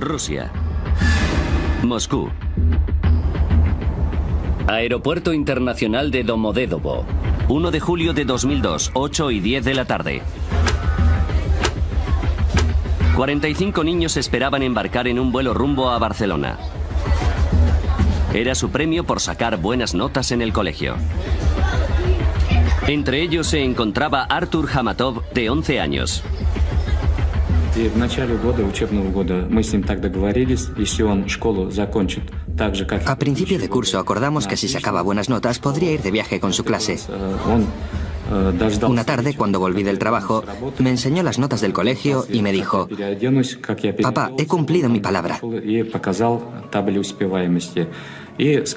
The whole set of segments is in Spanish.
Rusia. Moscú. Aeropuerto Internacional de Domodedovo. 1 de julio de 2002, 8:10 de la tarde. 45 niños esperaban embarcar en un vuelo rumbo a Barcelona. Era su premio por sacar buenas notas en el colegio. Entre ellos se encontraba Artur Hamatov, de 11 años. A principio de curso acordamos que si sacaba buenas notas podría ir de viaje con su clase. Una tarde, cuando volví del trabajo, me enseñó las notas del colegio y me dijo: «Papá, he cumplido mi palabra».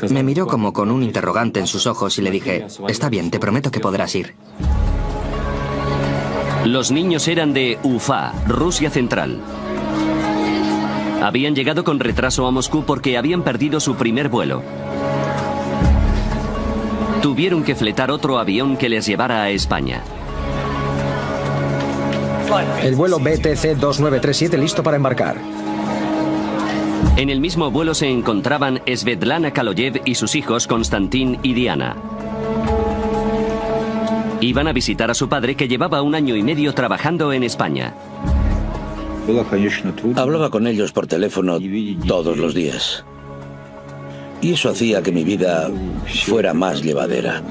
Me miró como con un interrogante en sus ojos y le dije: «Está bien, te prometo que podrás ir». Los niños eran de Ufa, Rusia Central. Habían llegado con retraso a Moscú porque habían perdido su primer vuelo. Tuvieron que fletar otro avión que les llevara a España. El vuelo BTC 2937 listo para embarcar. En el mismo vuelo se encontraban Svetlana Kaloyev y sus hijos Konstantin y Diana. Iban a visitar a su padre, que llevaba 1 año y medio trabajando en España. Hablaba con ellos por teléfono todos los días. Y eso hacía que mi vida fuera más llevadera.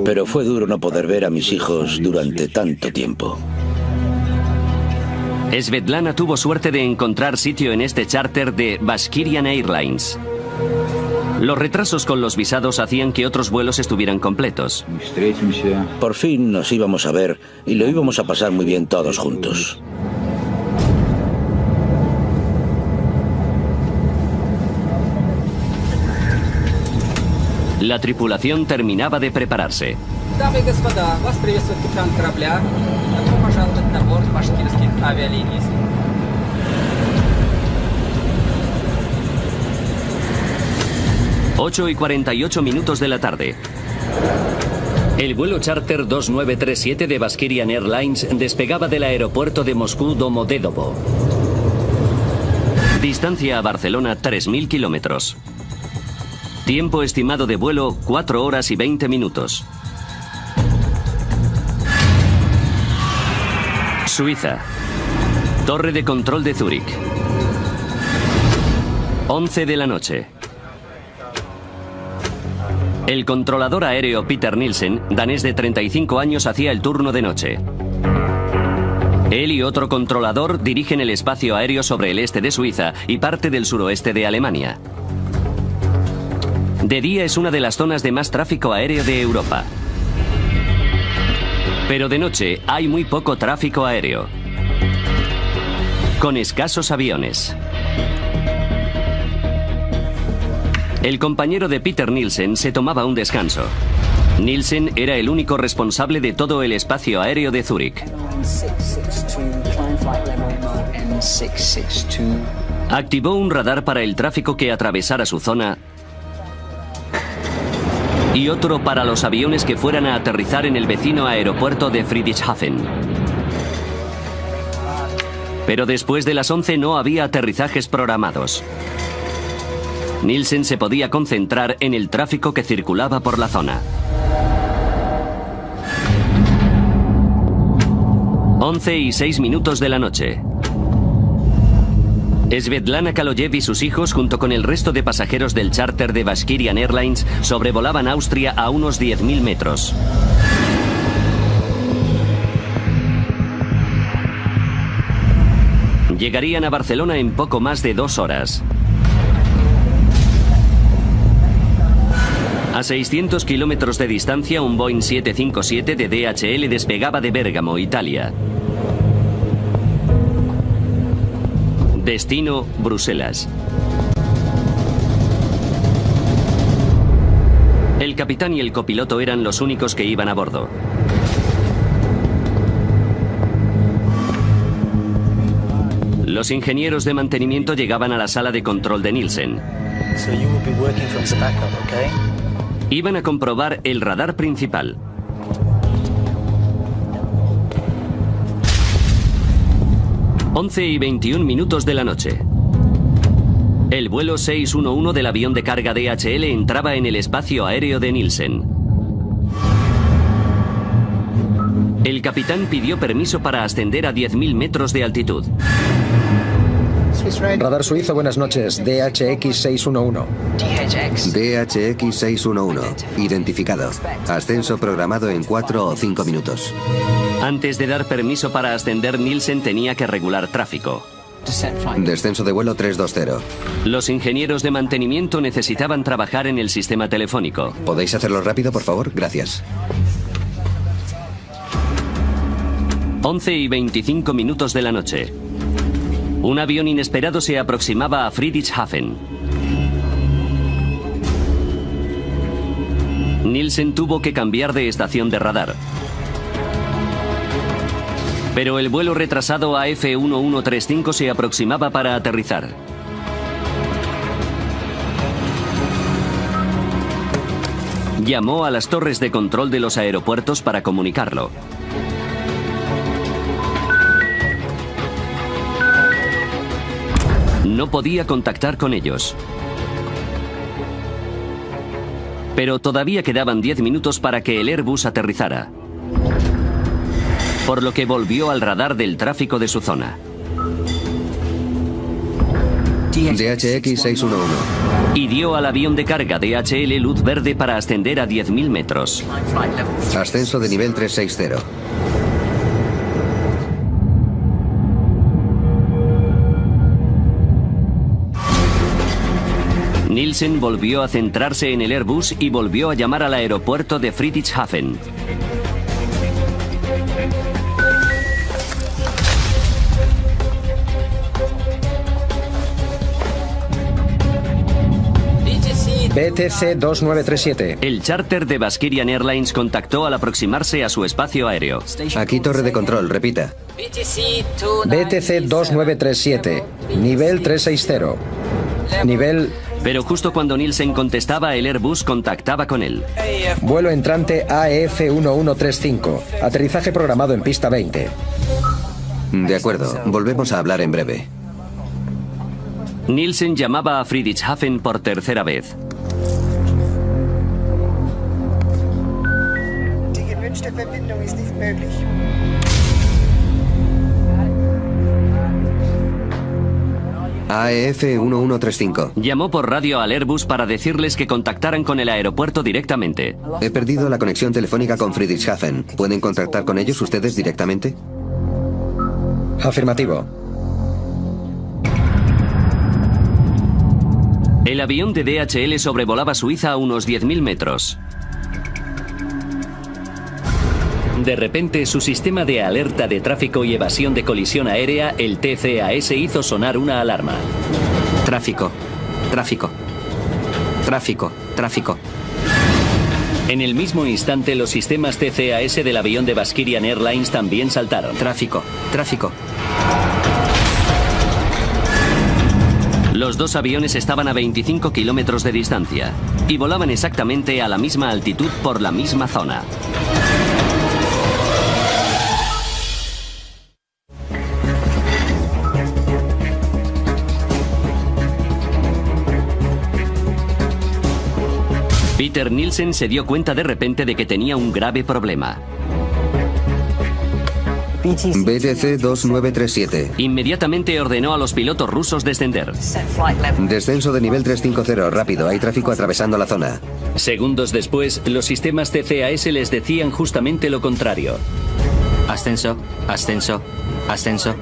Pero fue duro no poder ver a mis hijos durante tanto tiempo. Svetlana tuvo suerte de encontrar sitio en este charter de Bashkirian Airlines. Los retrasos con los visados hacían que otros vuelos estuvieran completos. Por fin nos íbamos a ver y lo íbamos a pasar muy bien todos juntos. La tripulación terminaba de prepararse. Дамы и господа, вас приветствует капитан корабля. Добро пожаловать на борт башкирских авиалиний. 8:48 de la tarde. El vuelo charter 2937 de Bashkirian Airlines despegaba del aeropuerto de Moscú Domodedovo. Distancia a Barcelona 3.000 kilómetros. Tiempo estimado de vuelo 4 horas y 20 minutos. Suiza. Torre de control de Zúrich. 11 de la noche. El controlador aéreo Peter Nielsen, danés de 35 años, hacía el turno de noche. Él y otro controlador dirigen el espacio aéreo sobre el este de Suiza y parte del suroeste de Alemania. De día es una de las zonas de más tráfico aéreo de Europa. Pero de noche hay muy poco tráfico aéreo, con escasos aviones. El compañero de Peter Nielsen se tomaba un descanso. Nielsen era el único responsable de todo el espacio aéreo de Zúrich. Activó un radar para el tráfico que atravesara su zona y otro para los aviones que fueran a aterrizar en el vecino aeropuerto de Friedrichshafen. Pero después de las 11 no había aterrizajes programados. Nielsen se podía concentrar en el tráfico que circulaba por la zona. 11:06 de la noche. Svetlana Kaloyev y sus hijos, junto con el resto de pasajeros del charter de Bashkirian Airlines, sobrevolaban Austria a unos 10.000 metros. Llegarían a Barcelona en poco más de 2 horas. A 600 kilómetros de distancia, un Boeing 757 de DHL despegaba de Bérgamo, Italia. Destino, Bruselas. El capitán y el copiloto eran los únicos que iban a bordo. Los ingenieros de mantenimiento llegaban a la sala de control de Nielsen. Iban a comprobar el radar principal. 11:21 de la noche. El vuelo 611 del avión de carga DHL entraba en el espacio aéreo de Nielsen. El capitán pidió permiso para ascender a 10.000 metros de altitud. Radar suizo, buenas noches. DHX 611. DHX 611. Identificado. Ascenso programado en 4 o 5 minutos. Antes de dar permiso para ascender, Nielsen tenía que regular tráfico. Descenso de vuelo 320. Los ingenieros de mantenimiento necesitaban trabajar en el sistema telefónico. ¿Podéis hacerlo rápido, por favor? Gracias. 11:25 de la noche. Un avión inesperado se aproximaba a Friedrichshafen. Nielsen tuvo que cambiar de estación de radar. Pero el vuelo retrasado AF1135 se aproximaba para aterrizar. Llamó a las torres de control de los aeropuertos para comunicarlo. No podía contactar con ellos. Pero todavía quedaban 10 minutos para que el Airbus aterrizara. Por lo que volvió al radar del tráfico de su zona. DHX 611. Y dio al avión de carga DHL luz verde para ascender a 10.000 metros. Ascenso de nivel 360. Nielsen volvió a centrarse en el Airbus y volvió a llamar al aeropuerto de Friedrichshafen. BTC 2937. El charter de Baskirian Airlines contactó al aproximarse a su espacio aéreo. Aquí torre de control, repita. BTC 2937. Nivel 360. Nivel... Pero justo cuando Nielsen contestaba, el Airbus contactaba con él. Vuelo entrante AF1135. Aterrizaje programado en pista 20. De acuerdo, volvemos a hablar en breve. Nielsen llamaba a Friedrichshafen por tercera vez. Die gewünschte Verbindung ist nicht möglich. AF1135. Llamó por radio al Airbus para decirles que contactaran con el aeropuerto directamente. He perdido la conexión telefónica con Friedrichshafen. ¿Pueden contactar con ellos ustedes directamente? Afirmativo. El avión de DHL sobrevolaba Suiza a unos 10.000 metros. De repente, su sistema de alerta de tráfico y evasión de colisión aérea, el TCAS, hizo sonar una alarma. Tráfico. Tráfico. Tráfico. Tráfico. En el mismo instante, los sistemas TCAS del avión de Baskirian Airlines también saltaron. Tráfico. Tráfico. Los dos aviones estaban a 25 kilómetros de distancia y volaban exactamente a la misma altitud por la misma zona. Peter Nielsen se dio cuenta de repente de que tenía un grave problema. BTC 2937. Inmediatamente ordenó a los pilotos rusos descender. Descenso de nivel 350, rápido, hay tráfico atravesando la zona. Segundos después, los sistemas TCAS les decían justamente lo contrario. Ascenso. Ascenso. Ascenso.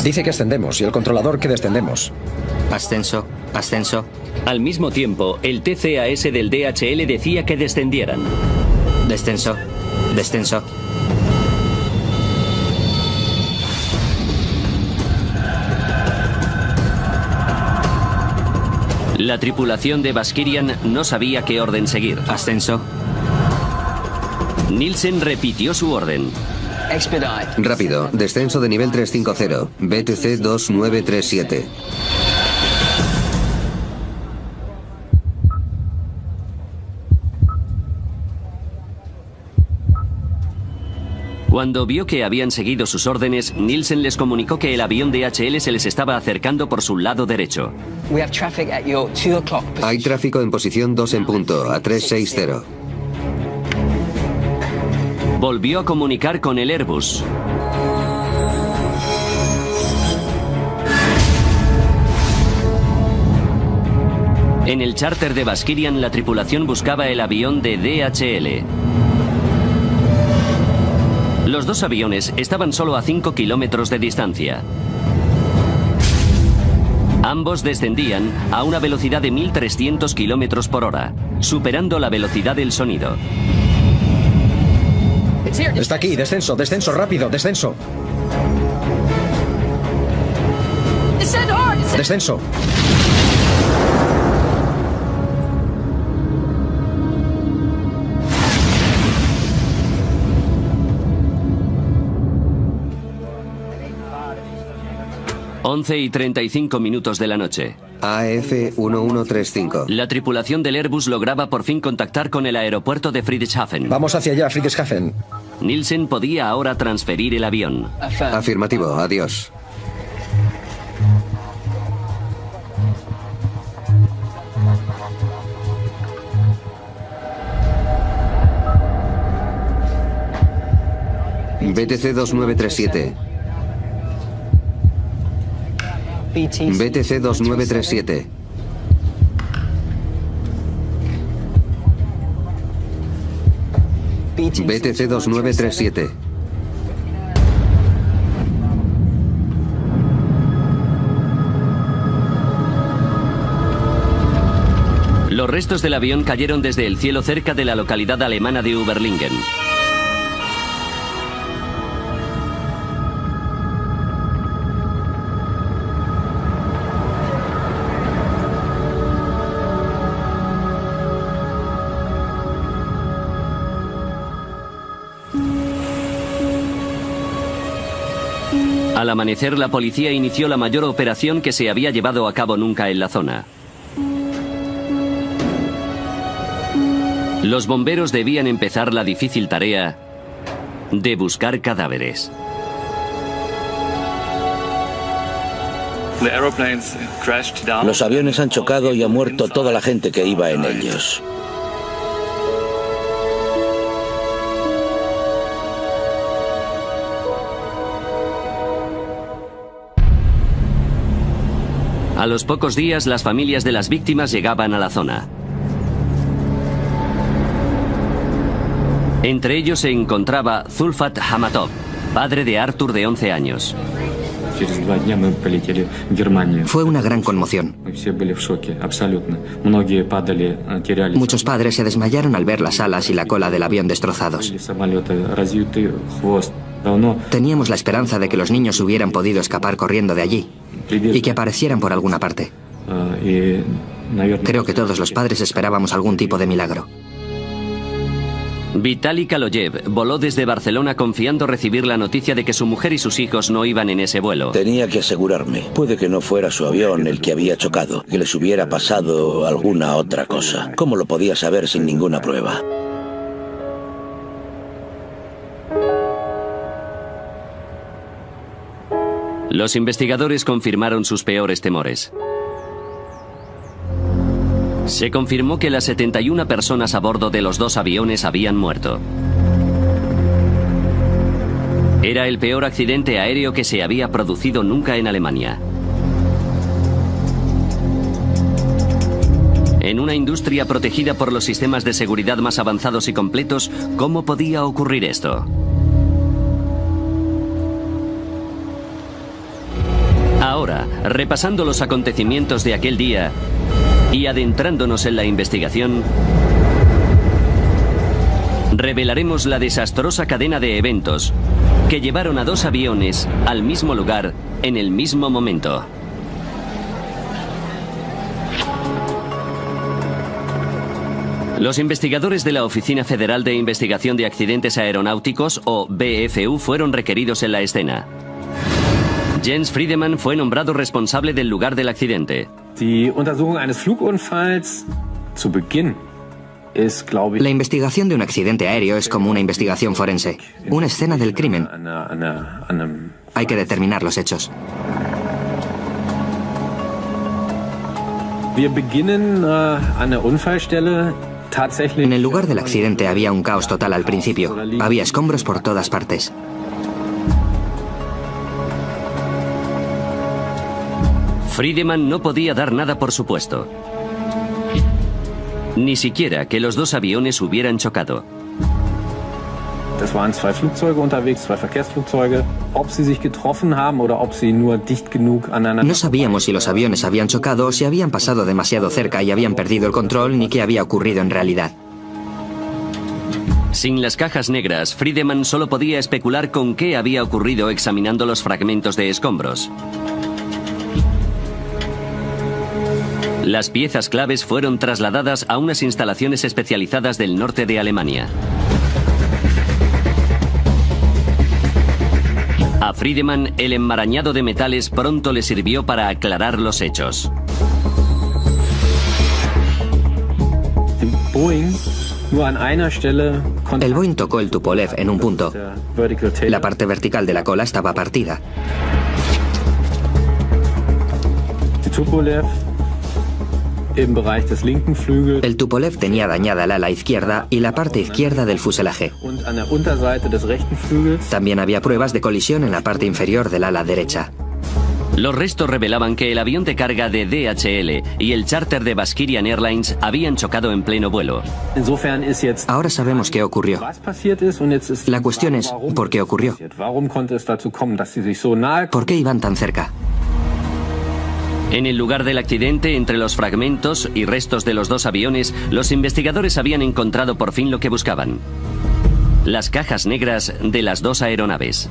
Dice que ascendemos y el controlador que descendemos. Ascenso. Ascenso. Al mismo tiempo, el TCAS del DHL decía que descendieran. Descenso. Descenso. La tripulación de Baskirian no sabía qué orden seguir. Ascenso. Nielsen repitió su orden. Rápido, descenso de nivel 350, BTC 2937. Cuando vio que habían seguido sus órdenes, Nielsen les comunicó que el avión DHL se les estaba acercando por su lado derecho. Hay tráfico en posición 2 en punto, a 360. Volvió a comunicar con el Airbus. En el charter de Baskirian, la tripulación buscaba el avión de DHL. Los dos aviones estaban solo a 5 kilómetros de distancia. Ambos descendían a una velocidad de 1.300 kilómetros por hora, superando la velocidad del sonido. Está aquí, descenso, descenso, rápido, descenso. Descenso. Once y 35 minutos de la noche. AF1135. La tripulación del Airbus lograba por fin contactar con el aeropuerto de Friedrichshafen. Vamos hacia allá, Friedrichshafen. Nielsen podía ahora transferir el avión. Afirmativo, adiós. BTC 2937. BTC 2937. BTC 2937. Los restos del avión cayeron desde el cielo cerca de la localidad alemana de Überlingen. Al amanecer, la policía inició la mayor operación que se había llevado a cabo nunca en la zona. Los bomberos debían empezar la difícil tarea de buscar cadáveres. Los aviones han chocado y ha muerto toda la gente que iba en ellos. A los pocos días, las familias de las víctimas llegaban a la zona. Entre ellos se encontraba Zulfat Hamatov, padre de Artur de 11 años. Fue una gran conmoción. Muchos padres se desmayaron al ver las alas y la cola del avión destrozados. Teníamos la esperanza de que los niños hubieran podido escapar corriendo de allí y que aparecieran por alguna parte. Creo que todos los padres esperábamos algún tipo de milagro. Vitali Kaloyev voló desde Barcelona confiando recibir la noticia de que su mujer y sus hijos no iban en ese vuelo. Tenía que asegurarme. Puede que no fuera su avión el que había chocado, que les hubiera pasado alguna otra cosa. ¿Cómo lo podía saber sin ninguna prueba? Los investigadores confirmaron sus peores temores. Se confirmó que las 71 personas a bordo de los dos aviones habían muerto. Era el peor accidente aéreo que se había producido nunca en Alemania. En una industria protegida por los sistemas de seguridad más avanzados y completos, ¿cómo podía ocurrir esto? Ahora, repasando los acontecimientos de aquel día y adentrándonos en la investigación, revelaremos la desastrosa cadena de eventos que llevaron a dos aviones al mismo lugar en el mismo momento. Los investigadores de la Oficina Federal de Investigación de Accidentes Aeronáuticos, o BFU, fueron requeridos en la escena. Jens Friedemann fue nombrado responsable del lugar del accidente. Die Untersuchung eines Flugunfalls zu Beginn La investigación de un accidente aéreo es como una investigación forense, una escena del crimen. Hay que determinar los hechos. En el lugar del accidente había un caos total al principio. Había escombros por todas partes. Friedemann no podía dar nada por supuesto. Ni siquiera que los dos aviones hubieran chocado. Es waren zwei Flugzeuge unterwegs, zwei Verkehrsflugzeuge. Ob sie sich getroffen haben oder ob sie nur dicht genug aneinander. No sabíamos si los aviones habían chocado o si habían pasado demasiado cerca y habían perdido el control, ni qué había ocurrido en realidad. Sin las cajas negras, Friedemann solo podía especular con qué había ocurrido examinando los fragmentos de escombros. Las piezas claves fueron trasladadas a unas instalaciones especializadas del norte de Alemania. A Friedemann, el enmarañado de metales pronto le sirvió para aclarar los hechos. El Boeing tocó el Tupolev en un punto. La parte vertical de la cola estaba partida. El Tupolev tenía dañada el ala izquierda y la parte izquierda del fuselaje. También había pruebas de colisión en la parte inferior del ala derecha. Los restos revelaban que el avión de carga de DHL y el charter de Baskirian Airlines habían chocado en pleno vuelo. Ahora sabemos qué ocurrió. La cuestión es, ¿por qué ocurrió? ¿Por qué iban tan cerca? En el lugar del accidente, entre los fragmentos y restos de los dos aviones, los investigadores habían encontrado por fin lo que buscaban: las cajas negras de las dos aeronaves.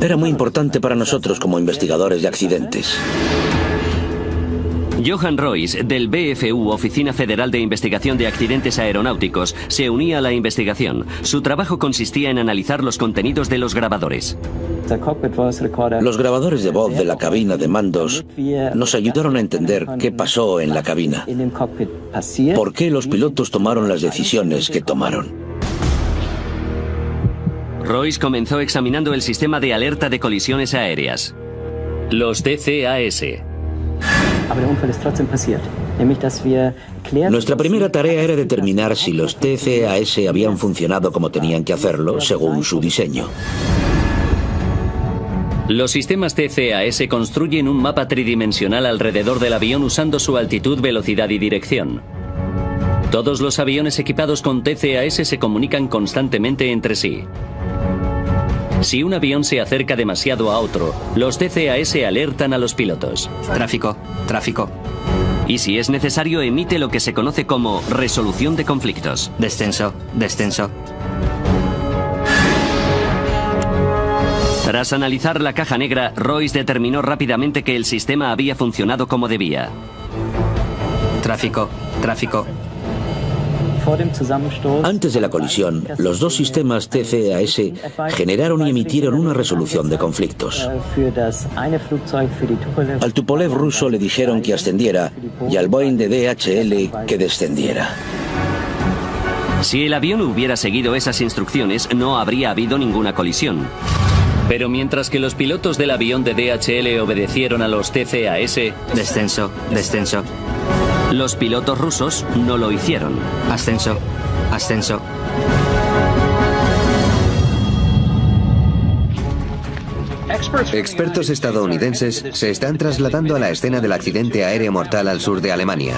Era muy importante para nosotros como investigadores de accidentes. Johan Royce, del BFU, Oficina Federal de Investigación de Accidentes Aeronáuticos, se unía a la investigación. Su trabajo consistía en analizar los contenidos de los grabadores. Los grabadores de voz de la cabina de mandos nos ayudaron a entender qué pasó en la cabina. ¿Por qué los pilotos tomaron las decisiones que tomaron? Royce comenzó examinando el sistema de alerta de colisiones aéreas, los TCAS. Nuestra primera tarea era determinar si los TCAS habían funcionado como tenían que hacerlo, según su diseño. Los sistemas TCAS construyen un mapa tridimensional alrededor del avión usando su altitud, velocidad y dirección. Todos los aviones equipados con TCAS se comunican constantemente entre sí. Si un avión se acerca demasiado a otro, los TCAS alertan a los pilotos. Tráfico, tráfico. Y si es necesario, emite lo que se conoce como resolución de conflictos. Descenso, descenso. Tras analizar la caja negra, Royce determinó rápidamente que el sistema había funcionado como debía. Tráfico, tráfico. Antes de la colisión, los dos sistemas TCAS generaron y emitieron una resolución de conflictos. Al Tupolev ruso le dijeron que ascendiera y al Boeing de DHL que descendiera. Si el avión hubiera seguido esas instrucciones, no habría habido ninguna colisión. Pero mientras que los pilotos del avión de DHL obedecieron a los TCAS... Descenso, descenso. Los pilotos rusos no lo hicieron. Ascenso, ascenso. Expertos estadounidenses se están trasladando a la escena del accidente aéreo mortal al sur de Alemania.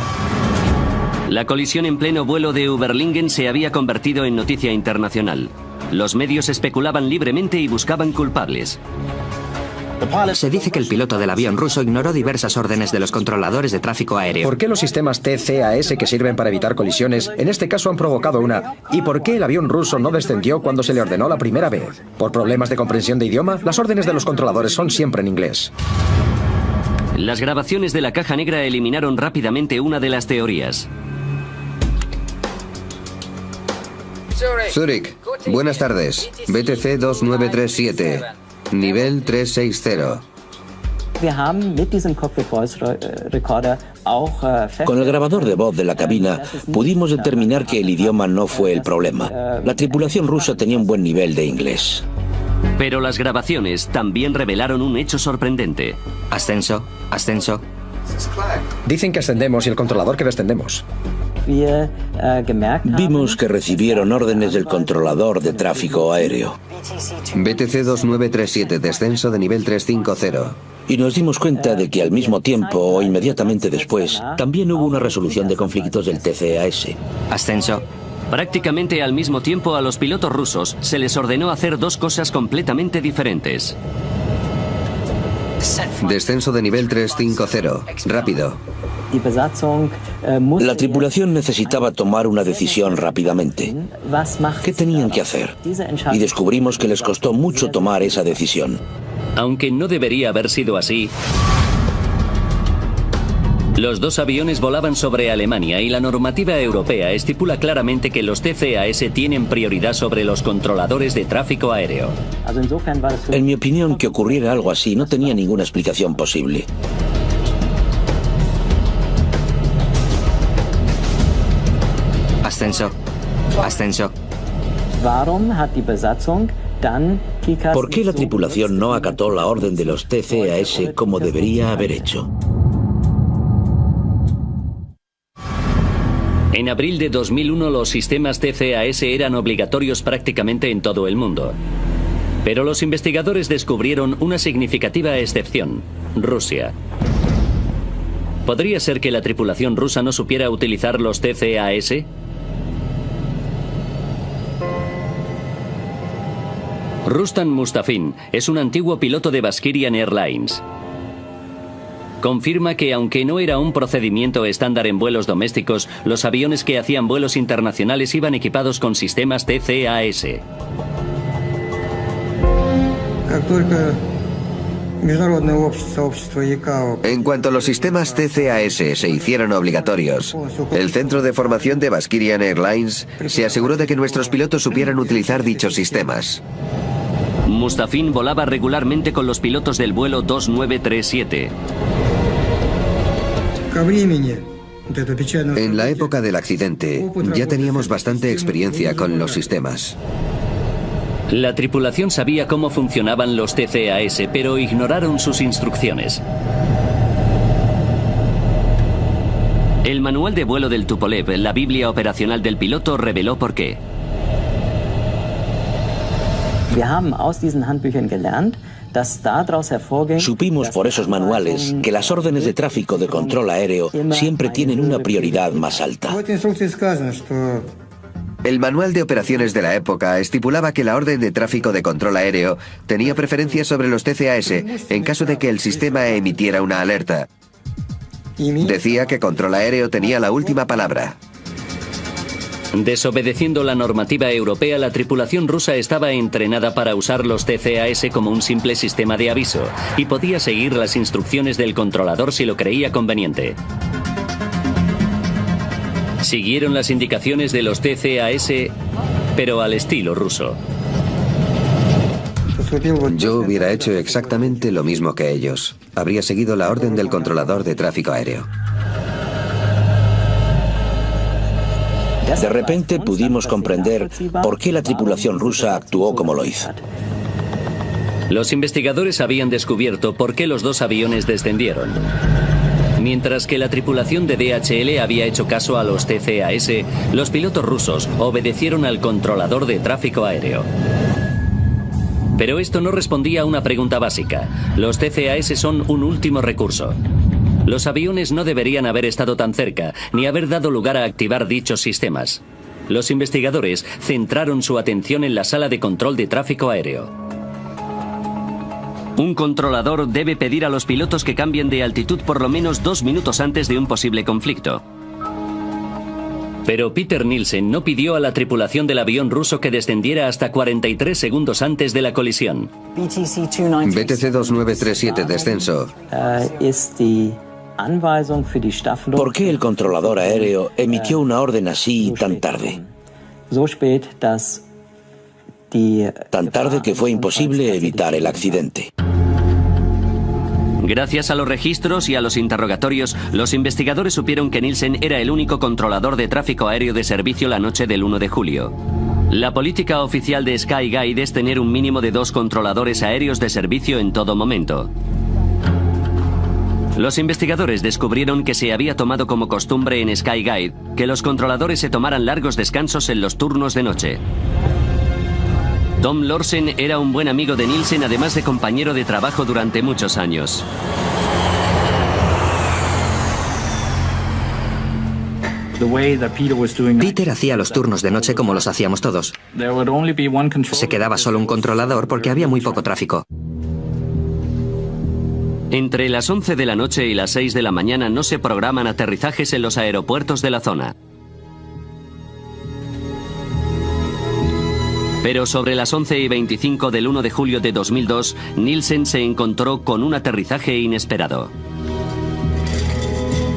La colisión en pleno vuelo de Überlingen se había convertido en noticia internacional. Los medios especulaban libremente y buscaban culpables. Se dice que el piloto del avión ruso ignoró diversas órdenes de los controladores de tráfico aéreo. ¿Por qué los sistemas TCAS que sirven para evitar colisiones en este caso han provocado una? ¿Y por qué el avión ruso no descendió cuando se le ordenó la primera vez? ¿Por problemas de comprensión de idioma? Las órdenes de los controladores son siempre en inglés. Las grabaciones de la caja negra eliminaron rápidamente una de las teorías. Zurich, buenas tardes. BTC 2937. Nivel 360. Con el grabador de voz de la cabina pudimos determinar que el idioma no fue el problema. La tripulación rusa tenía un buen nivel de inglés. Pero las grabaciones también revelaron un hecho sorprendente. Ascenso, ascenso. Dicen que ascendemos y el controlador que descendemos. Vimos que recibieron órdenes del controlador de tráfico aéreo. BTC 2937, descenso de nivel 350. Y nos dimos cuenta de que al mismo tiempo o inmediatamente después también hubo una resolución de conflictos del TCAS. Ascenso. Prácticamente al mismo tiempo a los pilotos rusos se les ordenó hacer dos cosas completamente diferentes. Descenso de nivel 350. Rápido. La tripulación necesitaba tomar una decisión rápidamente. ¿Qué tenían que hacer? Y descubrimos que les costó mucho tomar esa decisión. Aunque no debería haber sido así, los dos aviones volaban sobre Alemania y la normativa europea estipula claramente que los TCAS tienen prioridad sobre los controladores de tráfico aéreo. En mi opinión, que ocurriera algo así no tenía ninguna explicación posible. Ascenso, ascenso. ¿Por qué la tripulación no acató la orden de los TCAS como debería haber hecho? En abril de 2001 los sistemas TCAS eran obligatorios prácticamente en todo el mundo. Pero los investigadores descubrieron una significativa excepción: Rusia. ¿Podría ser que la tripulación rusa no supiera utilizar los TCAS? Rustam Mustafin es un antiguo piloto de Baskirian Airlines. Confirma que aunque no era un procedimiento estándar en vuelos domésticos, los aviones que hacían vuelos internacionales iban equipados con sistemas TCAS. En cuanto los sistemas TCAS se hicieron obligatorios, el Centro de Formación de Baskirian Airlines se aseguró de que nuestros pilotos supieran utilizar dichos sistemas. Mustafin volaba regularmente con los pilotos del vuelo 2937. En la época del accidente, ya teníamos bastante experiencia con los sistemas. La tripulación sabía cómo funcionaban los TCAS, pero ignoraron sus instrucciones. El manual de vuelo del Tupolev, la Biblia operacional del piloto, reveló por qué. Supimos por esos manuales que las órdenes de tráfico de control aéreo siempre tienen una prioridad más alta. El manual de operaciones de la época estipulaba que la orden de tráfico de control aéreo tenía preferencia sobre los TCAS en caso de que el sistema emitiera una alerta. Decía que control aéreo tenía la última palabra. Desobedeciendo la normativa europea, la tripulación rusa estaba entrenada para usar los TCAS como un simple sistema de aviso y podía seguir las instrucciones del controlador si lo creía conveniente. Siguieron las indicaciones de los TCAS, pero al estilo ruso. Yo hubiera hecho exactamente lo mismo que ellos. Habría seguido la orden del controlador de tráfico aéreo. De repente pudimos comprender por qué la tripulación rusa actuó como lo hizo. Los investigadores habían descubierto por qué los dos aviones descendieron. Mientras que la tripulación de DHL había hecho caso a los TCAS, los pilotos rusos obedecieron al controlador de tráfico aéreo. Pero esto no respondía a una pregunta básica. Los TCAS son un último recurso. Los aviones no deberían haber estado tan cerca, ni haber dado lugar a activar dichos sistemas. Los investigadores centraron su atención en la sala de control de tráfico aéreo. Un controlador debe pedir a los pilotos que cambien de altitud por lo menos 2 minutos antes de un posible conflicto. Pero Peter Nielsen no pidió a la tripulación del avión ruso que descendiera hasta 43 segundos antes de la colisión. BTC 2937, descenso. ¿Por qué el controlador aéreo emitió una orden así tan tarde? tan tarde que fue imposible evitar el accidente. Gracias a los registros y a los interrogatorios, los investigadores supieron que Nielsen era el único controlador de tráfico aéreo de servicio la noche del 1 de julio. La política oficial de Skyguide es tener un mínimo de 2 controladores aéreos de servicio en todo momento. Los investigadores descubrieron que se había tomado como costumbre en Skyguide que los controladores se tomaran largos descansos en los turnos de noche. Tom Lorsen era un buen amigo de Nielsen, además de compañero de trabajo durante muchos años. Peter hacía los turnos de noche como los hacíamos todos. Se quedaba solo un controlador porque había muy poco tráfico. Entre las 11 de la noche y las 6 de la mañana no se programan aterrizajes en los aeropuertos de la zona. Pero sobre las 11:25 del 1 de julio de 2002, Nielsen se encontró con un aterrizaje inesperado.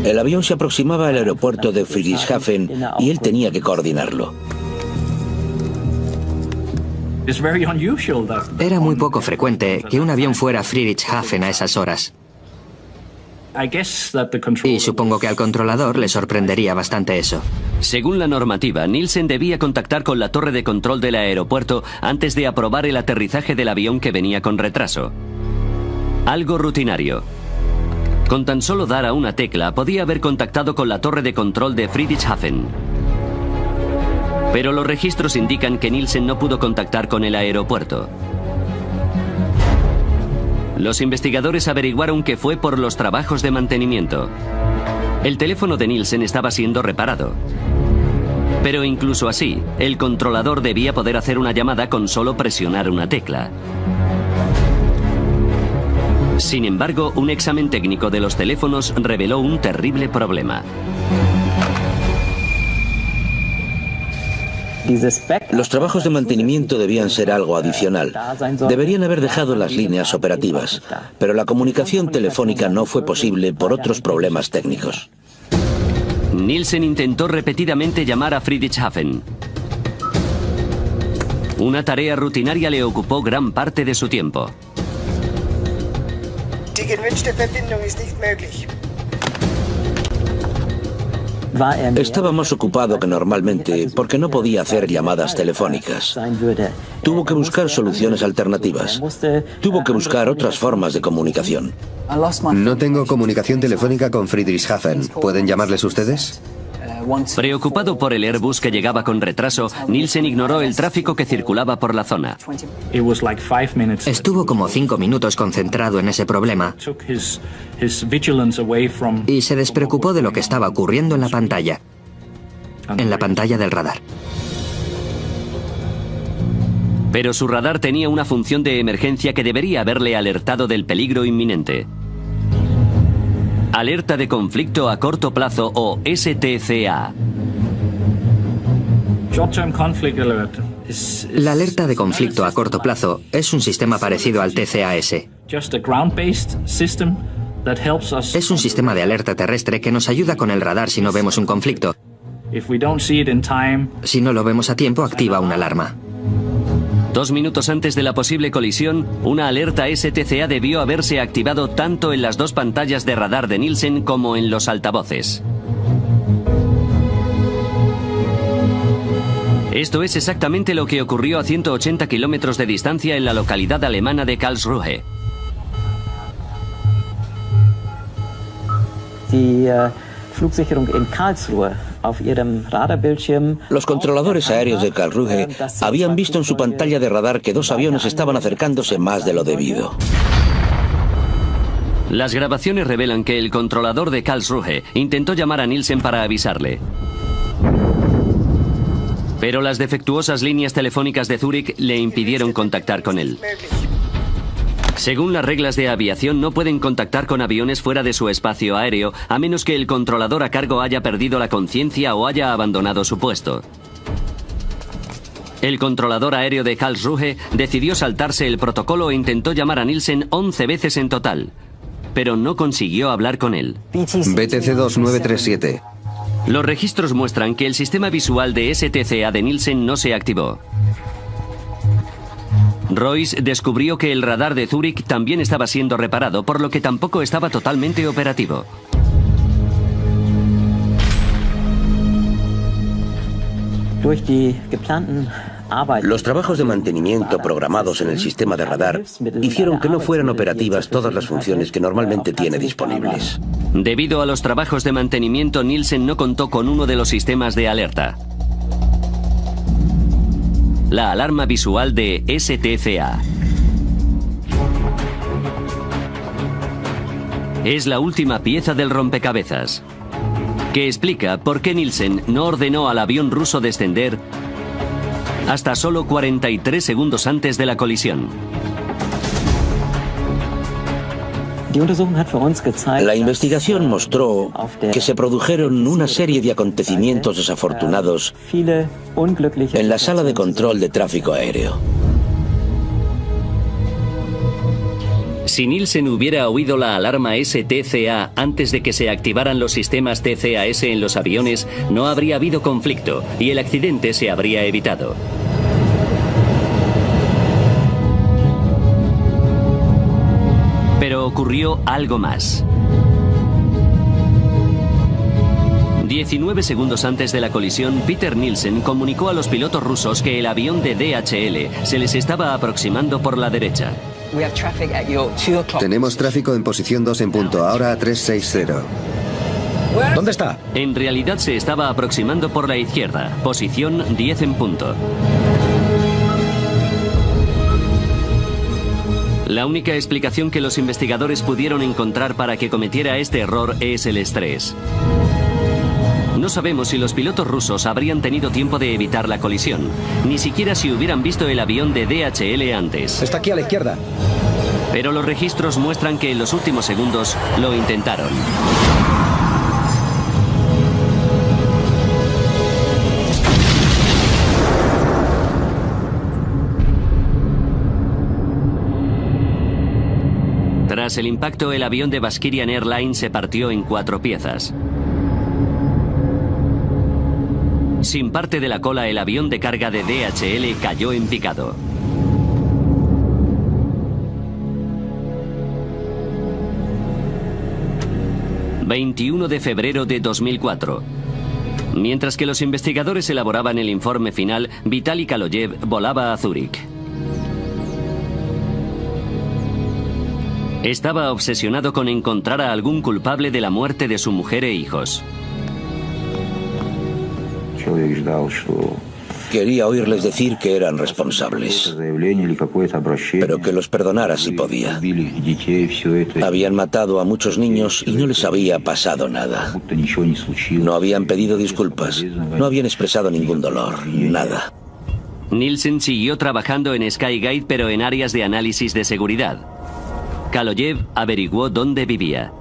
El avión se aproximaba al aeropuerto de Friedrichshafen y él tenía que coordinarlo. Era muy poco frecuente que un avión fuera a Friedrichshafen a esas horas. Y supongo que al controlador le sorprendería bastante eso. Según la normativa, Nielsen debía contactar con la torre de control del aeropuerto antes de aprobar el aterrizaje del avión que venía con retraso. Algo rutinario. Con tan solo dar a una tecla, podía haber contactado con la torre de control de Friedrichshafen. Pero los registros indican que Nielsen no pudo contactar con el aeropuerto. Los investigadores averiguaron que fue por los trabajos de mantenimiento. El teléfono de Nielsen estaba siendo reparado. Pero incluso así, el controlador debía poder hacer una llamada con solo presionar una tecla. Sin embargo, un examen técnico de los teléfonos reveló un terrible problema. Los trabajos de mantenimiento debían ser algo adicional. Deberían haber dejado las líneas operativas, pero la comunicación telefónica no fue posible por otros problemas técnicos. Nielsen intentó repetidamente llamar a Friedrichshafen. Una tarea rutinaria le ocupó gran parte de su tiempo. Die gewünschte Verbindung ist nicht möglich. Estaba más ocupado que normalmente porque no podía hacer llamadas telefónicas. Tuvo que buscar soluciones alternativas. Tuvo que buscar otras formas de comunicación. No tengo comunicación telefónica con Friedrichshafen. ¿Pueden llamarles ustedes? Preocupado por el Airbus que llegaba con retraso, Nielsen ignoró el tráfico que circulaba por la zona. Estuvo como 5 minutos concentrado en ese problema y se despreocupó de lo que estaba ocurriendo en la pantalla del radar. Pero su radar tenía una función de emergencia que debería haberle alertado del peligro inminente. Alerta de conflicto a corto plazo o STCA. La alerta de conflicto a corto plazo es un sistema parecido al TCAS. Es un sistema de alerta terrestre que nos ayuda con el radar si no vemos un conflicto. Si no lo vemos a tiempo, activa una alarma. 2 minutos antes de la posible colisión, una alerta STCA debió haberse activado tanto en las 2 pantallas de radar de Nielsen como en los altavoces. Esto es exactamente lo que ocurrió a 180 kilómetros de distancia en la localidad alemana de Karlsruhe. Flugsicherung in Karlsruhe. Los controladores aéreos de Karlsruhe habían visto en su pantalla de radar que 2 aviones estaban acercándose más de lo debido. Las grabaciones revelan que el controlador de Karlsruhe intentó llamar a Nielsen para avisarle. Pero las defectuosas líneas telefónicas de Zúrich le impidieron contactar con él. Según las reglas de aviación, no pueden contactar con aviones fuera de su espacio aéreo, a menos que el controlador a cargo haya perdido la conciencia o haya abandonado su puesto. El controlador aéreo de Karlsruhe decidió saltarse el protocolo e intentó llamar a Nielsen 11 veces en total, pero no consiguió hablar con él. BTC 2937. Los registros muestran que el sistema visual de STCA de Nielsen no se activó. Royce descubrió que el radar de Zúrich también estaba siendo reparado, por lo que tampoco estaba totalmente operativo. Los trabajos de mantenimiento programados en el sistema de radar hicieron que no fueran operativas todas las funciones que normalmente tiene disponibles. Debido a los trabajos de mantenimiento, Nielsen no contó con uno de los sistemas de alerta: la alarma visual de STCA. Es la última pieza del rompecabezas, que explica por qué Nielsen no ordenó al avión ruso descender hasta solo 43 segundos antes de la colisión. La investigación mostró que se produjeron una serie de acontecimientos desafortunados en la sala de control de tráfico aéreo. Si Nielsen hubiera oído la alarma STCA antes de que se activaran los sistemas TCAS en los aviones, no habría habido conflicto y el accidente se habría evitado. Pero ocurrió algo más. 19 segundos antes de la colisión, Peter Nielsen comunicó a los pilotos rusos que el avión de DHL se les estaba aproximando por la derecha. Tenemos tráfico en posición 2 en punto, ahora a 360. ¿Dónde está? En realidad se estaba aproximando por la izquierda, posición 10 en punto. La única explicación que los investigadores pudieron encontrar para que cometiera este error es el estrés. No sabemos si los pilotos rusos habrían tenido tiempo de evitar la colisión, ni siquiera si hubieran visto el avión de DHL antes. Está aquí a la izquierda. Pero los registros muestran que en los últimos segundos lo intentaron. Tras el impacto, el avión de Baskirian Airlines se partió en 4 piezas. Sin parte de la cola, el avión de carga de DHL cayó en picado. ...21 de febrero de 2004... Mientras que los investigadores elaboraban el informe final, Vitaly Kaloyev volaba a Zúrich. Estaba obsesionado con encontrar a algún culpable de la muerte de su mujer e hijos. Quería oírles decir que eran responsables, pero que los perdonara si podía. Habían matado a muchos niños y no les había pasado nada. No habían pedido disculpas, no habían expresado ningún dolor, nada. Nielsen siguió trabajando en Skyguide, pero en áreas de análisis de seguridad. Kaloyev averiguó dónde vivía.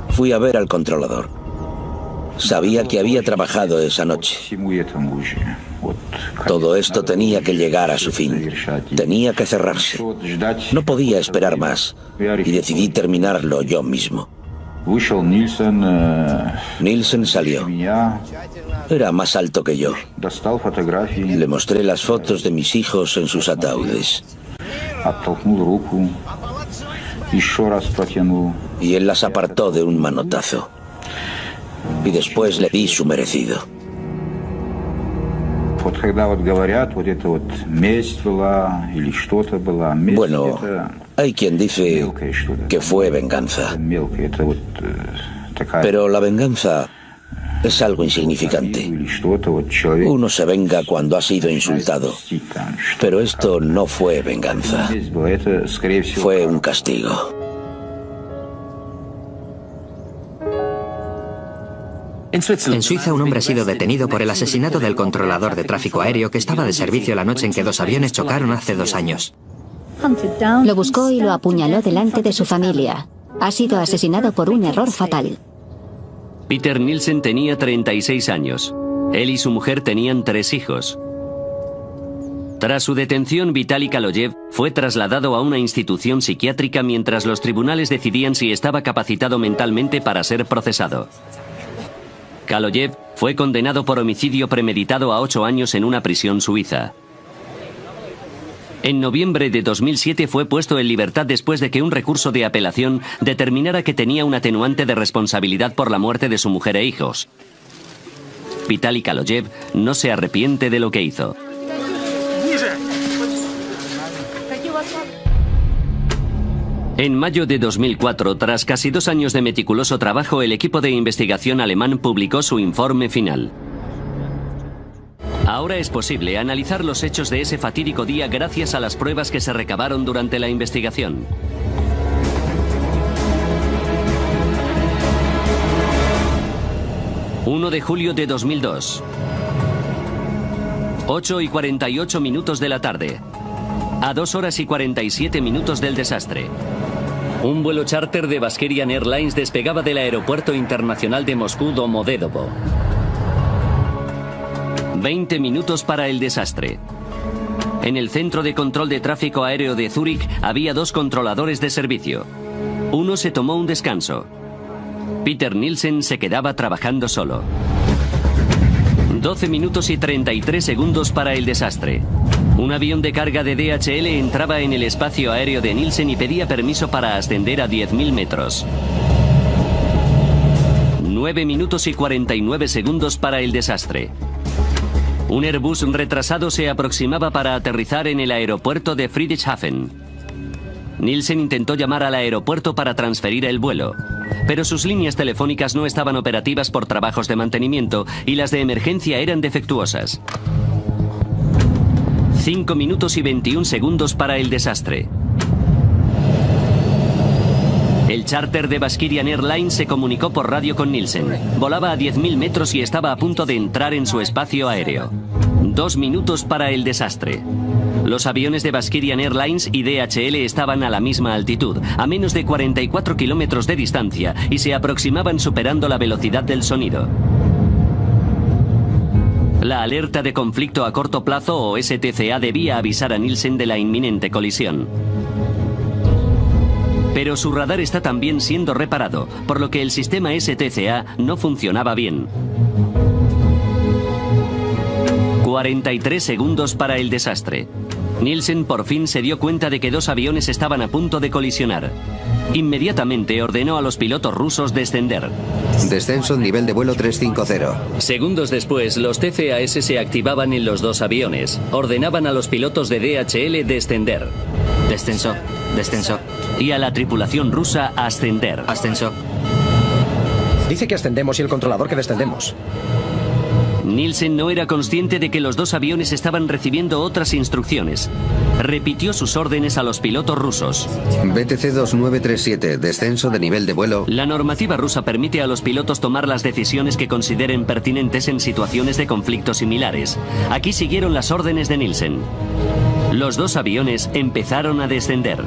Fui a ver al controlador. Sabía que había trabajado esa noche. Todo esto tenía que llegar a su fin. Tenía que cerrarse. No podía esperar más. Y decidí terminarlo yo mismo. Nielsen salió. Era más alto que yo. Le mostré las fotos de mis hijos en sus ataúdes. Y él las apartó de un manotazo. Y después le di su merecido. Bueno, hay quien dice que fue venganza. Pero la venganza es algo insignificante. Uno se venga cuando ha sido insultado. Pero esto no fue venganza. Fue un castigo. En Suiza, un hombre ha sido detenido por el asesinato del controlador de tráfico aéreo que estaba de servicio la noche en que 2 aviones chocaron hace 2 años. Lo buscó y lo apuñaló delante de su familia. Ha sido asesinado por un error fatal. Peter Nielsen tenía 36 años. Él y su mujer tenían 3 hijos. Tras su detención, Vitaly Kaloyev fue trasladado a una institución psiquiátrica mientras los tribunales decidían si estaba capacitado mentalmente para ser procesado. Kaloyev fue condenado por homicidio premeditado a 8 años en una prisión suiza. En noviembre de 2007 fue puesto en libertad después de que un recurso de apelación determinara que tenía un atenuante de responsabilidad por la muerte de su mujer e hijos. Vitaly Kaloyev no se arrepiente de lo que hizo. En mayo de 2004, tras casi 2 años de meticuloso trabajo, el equipo de investigación alemán publicó su informe final. Ahora es posible analizar los hechos de ese fatídico día gracias a las pruebas que se recabaron durante la investigación. ...1 de julio de 2002... 8:48 de la tarde... a 2 horas y 47 minutos del desastre. Un vuelo charter de Baskerian Airlines despegaba del aeropuerto internacional de Moscú Domodedovo. 20 minutos para el desastre. En el centro de control de tráfico aéreo de Zúrich había 2 controladores de servicio. Uno se tomó un descanso. Peter Nielsen se quedaba trabajando solo. 12 minutos y 33 segundos para el desastre. Un avión de carga de DHL entraba en el espacio aéreo de Nielsen y pedía permiso para ascender a 10.000 metros. 9 minutos y 49 segundos para el desastre. Un Airbus retrasado se aproximaba para aterrizar en el aeropuerto de Friedrichshafen. Nielsen intentó llamar al aeropuerto para transferir el vuelo, pero sus líneas telefónicas no estaban operativas por trabajos de mantenimiento y las de emergencia eran defectuosas. 5 minutos y 21 segundos para el desastre. El charter de Baskerian Airlines se comunicó por radio con Nielsen. Volaba a 10.000 metros y estaba a punto de entrar en su espacio aéreo. 2 minutos para el desastre. Los aviones de Baskerian Airlines y DHL estaban a la misma altitud, a menos de 44 kilómetros de distancia, y se aproximaban superando la velocidad del sonido. La alerta de conflicto a corto plazo o STCA debía avisar a Nielsen de la inminente colisión. Pero su radar está también siendo reparado, por lo que el sistema STCA no funcionaba bien. 43 segundos para el desastre. Nielsen por fin se dio cuenta de que 2 aviones estaban a punto de colisionar. Inmediatamente ordenó a los pilotos rusos descender. Descenso en nivel de vuelo 350. Segundos después, los TCAS se activaban en los 2 aviones. Ordenaban a los pilotos de DHL descender. Descenso, descenso. Y a la tripulación rusa ascender. Ascenso. Dice que ascendemos y el controlador que descendemos. Nielsen no era consciente de que los 2 aviones estaban recibiendo otras instrucciones. Repitió sus órdenes a los pilotos rusos. BTC 2937, descenso de nivel de vuelo. La normativa rusa permite a los pilotos tomar las decisiones que consideren pertinentes en situaciones de conflicto similares. Aquí siguieron las órdenes de Nielsen. Los 2 aviones empezaron a descender.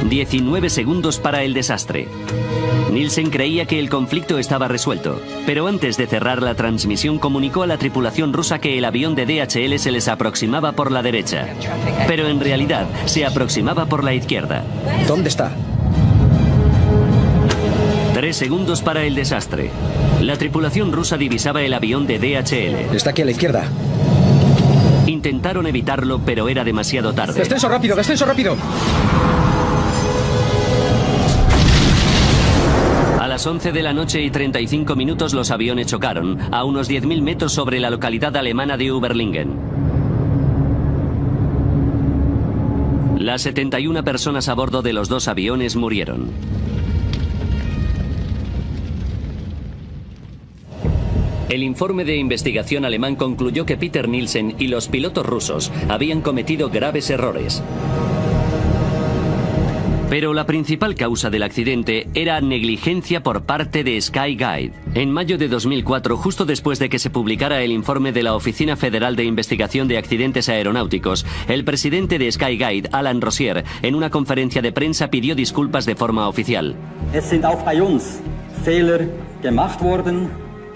19 segundos para el desastre. Nielsen creía que el conflicto estaba resuelto, pero antes de cerrar la transmisión comunicó a la tripulación rusa que el avión de DHL se les aproximaba por la derecha, pero en realidad se aproximaba por la izquierda. ¿Dónde está? 3 segundos para el desastre. La tripulación rusa divisaba el avión de DHL. Está aquí a la izquierda. Intentaron evitarlo, pero era demasiado tarde. ¡Descenso rápido, descenso rápido! A las 11 de la noche y 35 minutos los aviones chocaron, a unos 10.000 metros sobre la localidad alemana de Überlingen. Las 71 personas a bordo de los 2 aviones murieron. El informe de investigación alemán concluyó que Peter Nielsen y los pilotos rusos habían cometido graves errores. Pero la principal causa del accidente era negligencia por parte de Skyguide. En mayo de 2004, justo después de que se publicara el informe de la Oficina Federal de Investigación de Accidentes Aeronáuticos, el presidente de Skyguide, Alan Rosier, en una conferencia de prensa pidió disculpas de forma oficial.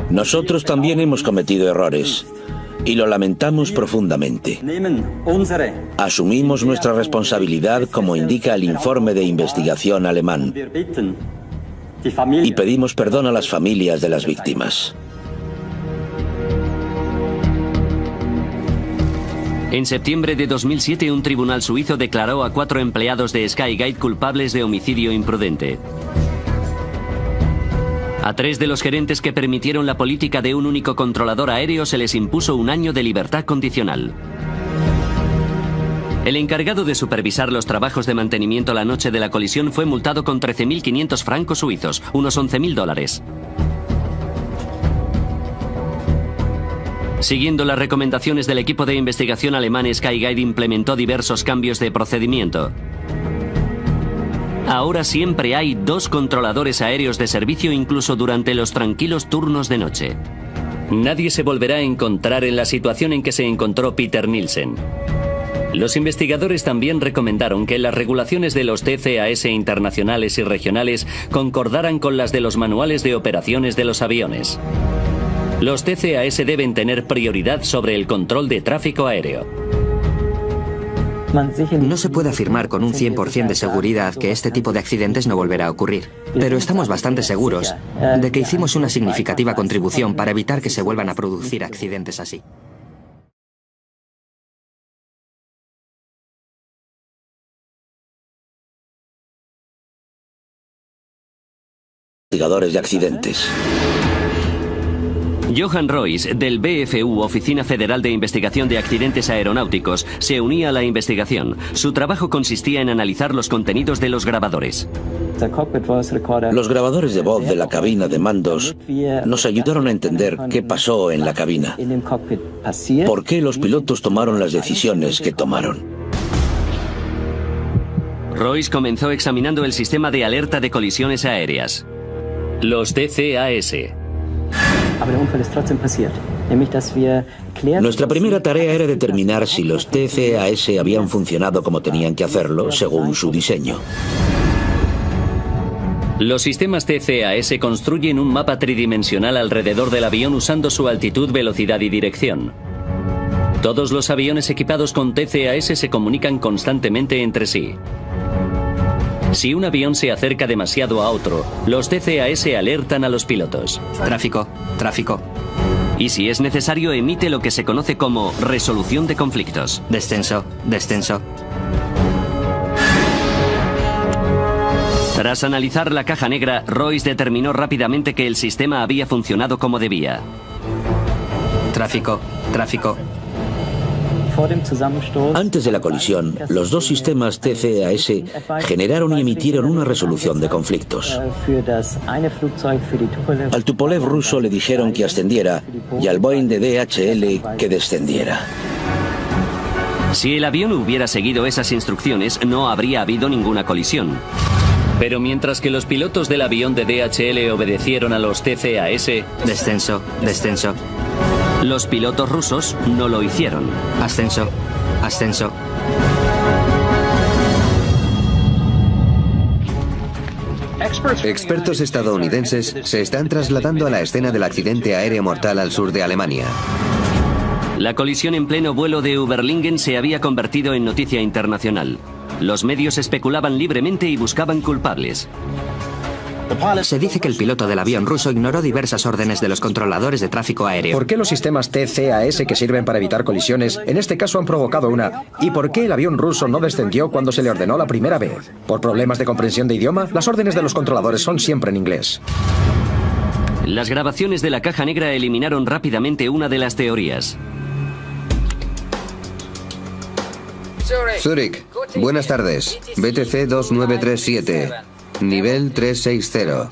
Nosotros también hemos cometido errores y lo lamentamos profundamente. Asumimos nuestra responsabilidad como indica el informe de investigación alemán. y pedimos perdón a las familias de las víctimas. En septiembre de 2007, un tribunal suizo declaró a 4 empleados de Skyguide culpables de homicidio imprudente. A 3 de los gerentes que permitieron la política de un único controlador aéreo se les impuso 1 año de libertad condicional. El encargado de supervisar los trabajos de mantenimiento la noche de la colisión fue multado con 13.500 francos suizos, unos $11.000. Siguiendo las recomendaciones del equipo de investigación alemán, Skyguide implementó diversos cambios de procedimiento. Ahora siempre hay 2 controladores aéreos de servicio, incluso durante los tranquilos turnos de noche. Nadie se volverá a encontrar en la situación en que se encontró Peter Nielsen. Los investigadores también recomendaron que las regulaciones de los TCAS internacionales y regionales concordaran con las de los manuales de operaciones de los aviones. Los TCAS deben tener prioridad sobre el control de tráfico aéreo. No se puede afirmar con un 100% de seguridad que este tipo de accidentes no volverá a ocurrir, pero estamos bastante seguros de que hicimos una significativa contribución para evitar que se vuelvan a producir accidentes así. Investigadores de accidentes. Johan Royce, del BFU, Oficina Federal de Investigación de Accidentes Aeronáuticos, se unía a la investigación. Su trabajo consistía en analizar los contenidos de los grabadores. Los grabadores de voz de la cabina de mandos nos ayudaron a entender qué pasó en la cabina, por qué los pilotos tomaron las decisiones que tomaron. Royce comenzó examinando el sistema de alerta de colisiones aéreas, los TCAS. Nuestra primera tarea era determinar si los TCAS habían funcionado como tenían que hacerlo, según su diseño. Los sistemas TCAS construyen un mapa tridimensional alrededor del avión usando su altitud, velocidad y dirección. Todos los aviones equipados con TCAS se comunican constantemente entre sí. Si un avión se acerca demasiado a otro, los TCAS alertan a los pilotos. Tráfico, tráfico. Y si es necesario, emite lo que se conoce como resolución de conflictos. Descenso, descenso. Tras analizar la caja negra, Royce determinó rápidamente que el sistema había funcionado como debía. Tráfico, tráfico. Antes de la colisión, los 2 sistemas TCAS generaron y emitieron una resolución de conflictos. Al Tupolev ruso le dijeron que ascendiera y al Boeing de DHL que descendiera. Si el avión hubiera seguido esas instrucciones, no habría habido ninguna colisión. Pero mientras que los pilotos del avión de DHL obedecieron a los TCAS... Descenso, descenso. Los pilotos rusos no lo hicieron. Ascenso, ascenso. Expertos estadounidenses se están trasladando a la escena del accidente aéreo mortal al sur de Alemania. La colisión en pleno vuelo de Überlingen se había convertido en noticia internacional. Los medios especulaban libremente y buscaban culpables. Se dice que el piloto del avión ruso ignoró diversas órdenes de los controladores de tráfico aéreo. ¿Por qué los sistemas TCAS que sirven para evitar colisiones en este caso han provocado una? ¿Y por qué el avión ruso no descendió cuando se le ordenó la primera vez? ¿Por problemas de comprensión de idioma? Las órdenes de los controladores son siempre en inglés. Las grabaciones de la caja negra eliminaron rápidamente una de las teorías. Zurich, buenas tardes. BTC 2937. Nivel 360.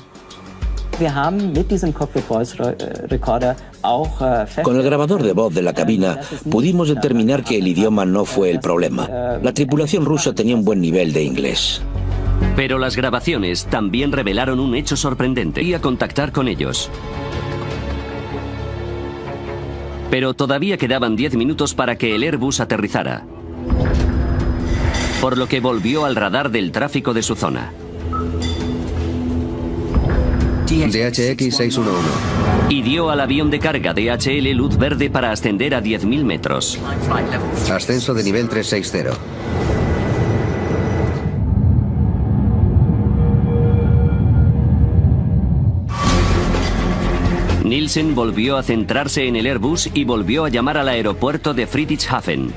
Con el grabador de voz de la cabina pudimos determinar que el idioma no fue el problema. La tripulación rusa tenía un buen nivel de inglés. Pero las grabaciones también revelaron un hecho sorprendente. Y a contactar con ellos. Pero todavía quedaban 10 minutos para que el Airbus aterrizara. Por lo que volvió al radar del tráfico de su zona. DHX 611. Y dio al avión de carga DHL luz verde para ascender a 10.000 metros. Ascenso de nivel 360. Nielsen volvió a centrarse en el Airbus y volvió a llamar al aeropuerto de Friedrichshafen.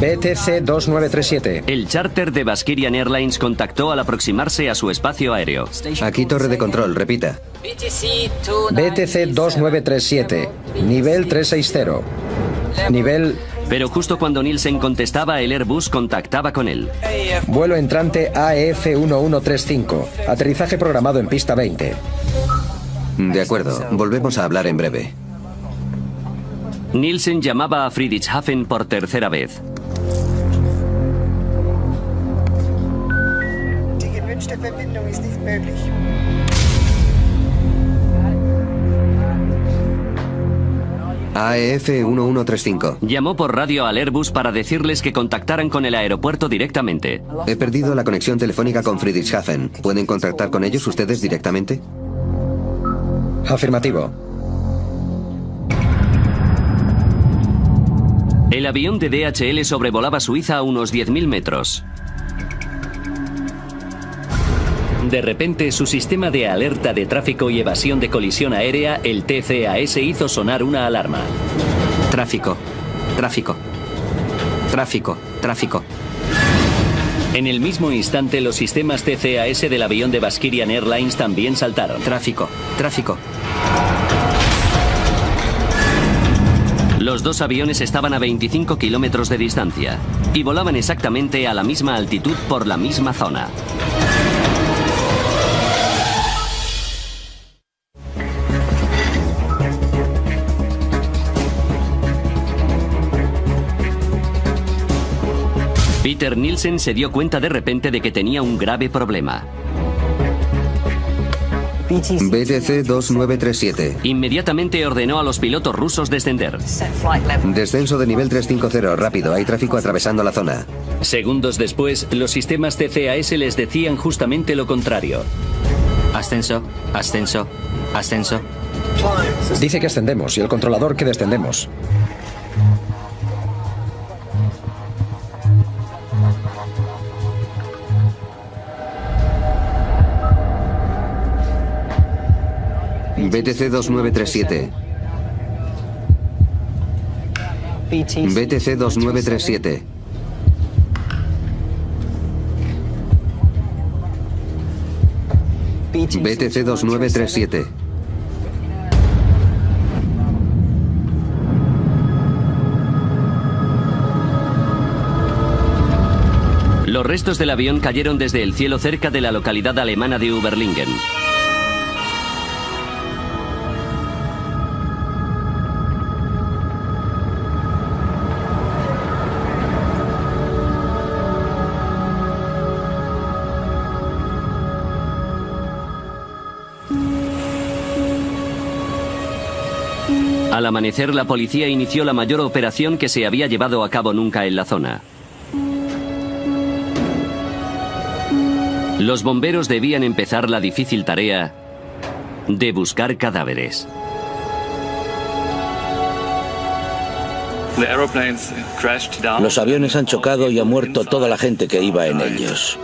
BTC 2937. El charter de Baskirian Airlines contactó al aproximarse a su espacio aéreo. Aquí torre de control, repita. BTC 2937. Nivel 360. Nivel... Pero justo cuando Nielsen contestaba, el Airbus contactaba con él. Vuelo entrante AEF 1135. Aterrizaje programado en pista 20. De acuerdo, volvemos a hablar en breve. Nielsen llamaba a Friedrichshafen por tercera vez. Die gewünschte Verbindung ist nicht möglich. AEF 1135. Llamó por radio al Airbus para decirles que contactaran con el aeropuerto directamente. He perdido la conexión telefónica con Friedrichshafen. ¿Pueden contactar con ellos ustedes directamente? Afirmativo. El avión de DHL sobrevolaba Suiza a unos 10.000 metros. De repente, su sistema de alerta de tráfico y evasión de colisión aérea, el TCAS, hizo sonar una alarma. Tráfico, tráfico, tráfico, tráfico. En el mismo instante, los sistemas TCAS del avión de Baskirian Airlines también saltaron. Tráfico, tráfico. Los dos aviones estaban a 25 kilómetros de distancia y volaban exactamente a la misma altitud por la misma zona. Peter Nielsen se dio cuenta de repente de que tenía un grave problema. BTC 2937. Inmediatamente ordenó a los pilotos rusos descender. Descenso de nivel 350, rápido, hay tráfico atravesando la zona. Segundos después, los sistemas TCAS les decían justamente lo contrario. Ascenso, ascenso, ascenso. Dice que ascendemos y el controlador que descendemos. BTC 2937. BTC 2937. BTC 2937. Los restos del avión cayeron desde el cielo cerca de la localidad alemana de Überlingen. Al amanecer, la policía inició la mayor operación que se había llevado a cabo nunca en la zona. Los bomberos debían empezar la difícil tarea de buscar cadáveres. Los aviones han chocado y ha muerto toda la gente que iba en ellos.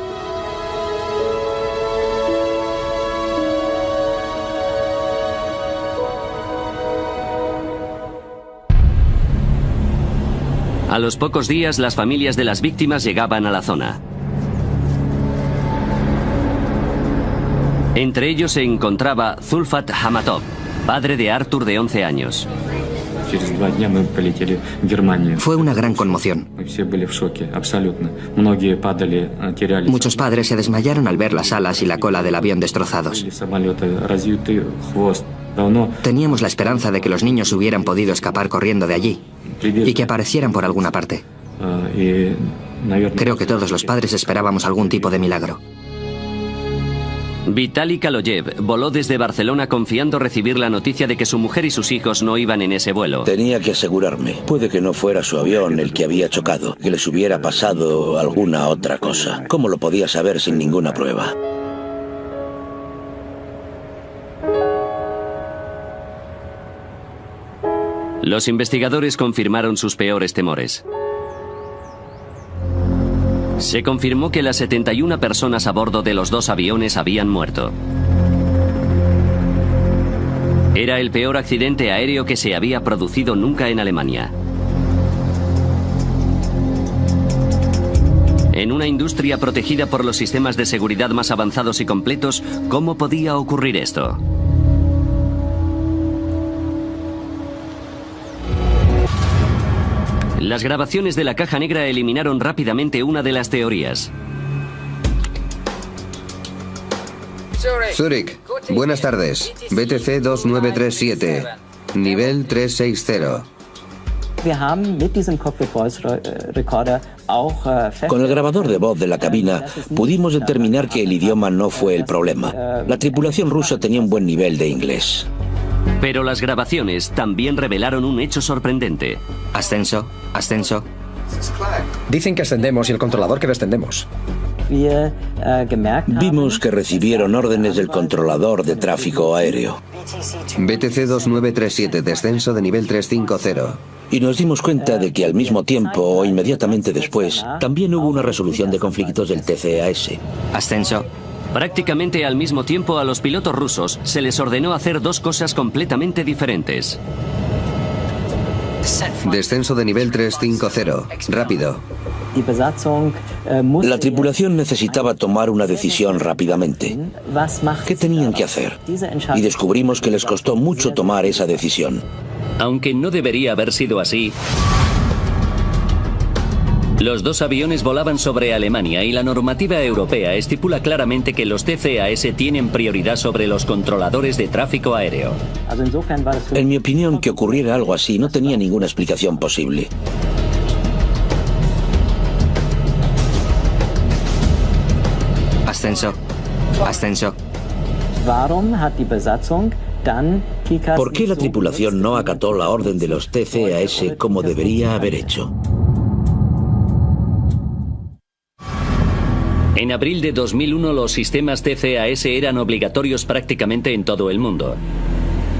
A los pocos días, las familias de las víctimas llegaban a la zona. Entre ellos se encontraba Zulfat Hamatov, padre de Artur de 11 años. Fue una gran conmoción. Muchos padres se desmayaron al ver las alas y la cola del avión destrozados. Teníamos la esperanza de que los niños hubieran podido escapar corriendo de allí y que aparecieran por alguna parte. Creo que todos los padres esperábamos algún tipo de milagro. Vitali Kaloyev voló desde Barcelona confiando recibir la noticia de que su mujer y sus hijos no iban en ese vuelo. Tenía que asegurarme. Puede que no fuera su avión el que había chocado, que les hubiera pasado alguna otra cosa. ¿Cómo lo podía saber sin ninguna prueba? Los investigadores confirmaron sus peores temores. Se confirmó que las 71 personas a bordo de los dos aviones habían muerto. Era el peor accidente aéreo que se había producido nunca en Alemania. En una industria protegida por los sistemas de seguridad más avanzados y completos, ¿cómo podía ocurrir esto? Las grabaciones de la caja negra eliminaron rápidamente una de las teorías. Zurich, buenas tardes. BTC 2937, nivel 360. Con el grabador de voz de la cabina pudimos determinar que el idioma no fue el problema. La tripulación rusa tenía un buen nivel de inglés. Pero las grabaciones también revelaron un hecho sorprendente. Ascenso, ascenso. Dicen que ascendemos y el controlador que descendemos. Vimos que recibieron órdenes del controlador de tráfico aéreo. BTC 2937, descenso de nivel 350. Y nos dimos cuenta de que al mismo tiempo o inmediatamente después también hubo una resolución de conflictos del TCAS. Ascenso. Prácticamente al mismo tiempo a los pilotos rusos se les ordenó hacer dos cosas completamente diferentes. Descenso de nivel 350, rápido. La tripulación necesitaba tomar una decisión rápidamente. ¿Qué tenían que hacer? Y descubrimos que les costó mucho tomar esa decisión. Aunque no debería haber sido así, los dos aviones volaban sobre Alemania y la normativa europea estipula claramente que los TCAS tienen prioridad sobre los controladores de tráfico aéreo. En mi opinión, que ocurriera algo así no tenía ninguna explicación posible. Ascenso, ascenso. ¿Por qué la tripulación no acató la orden de los TCAS como debería haber hecho? En abril de 2001 los sistemas TCAS eran obligatorios prácticamente en todo el mundo.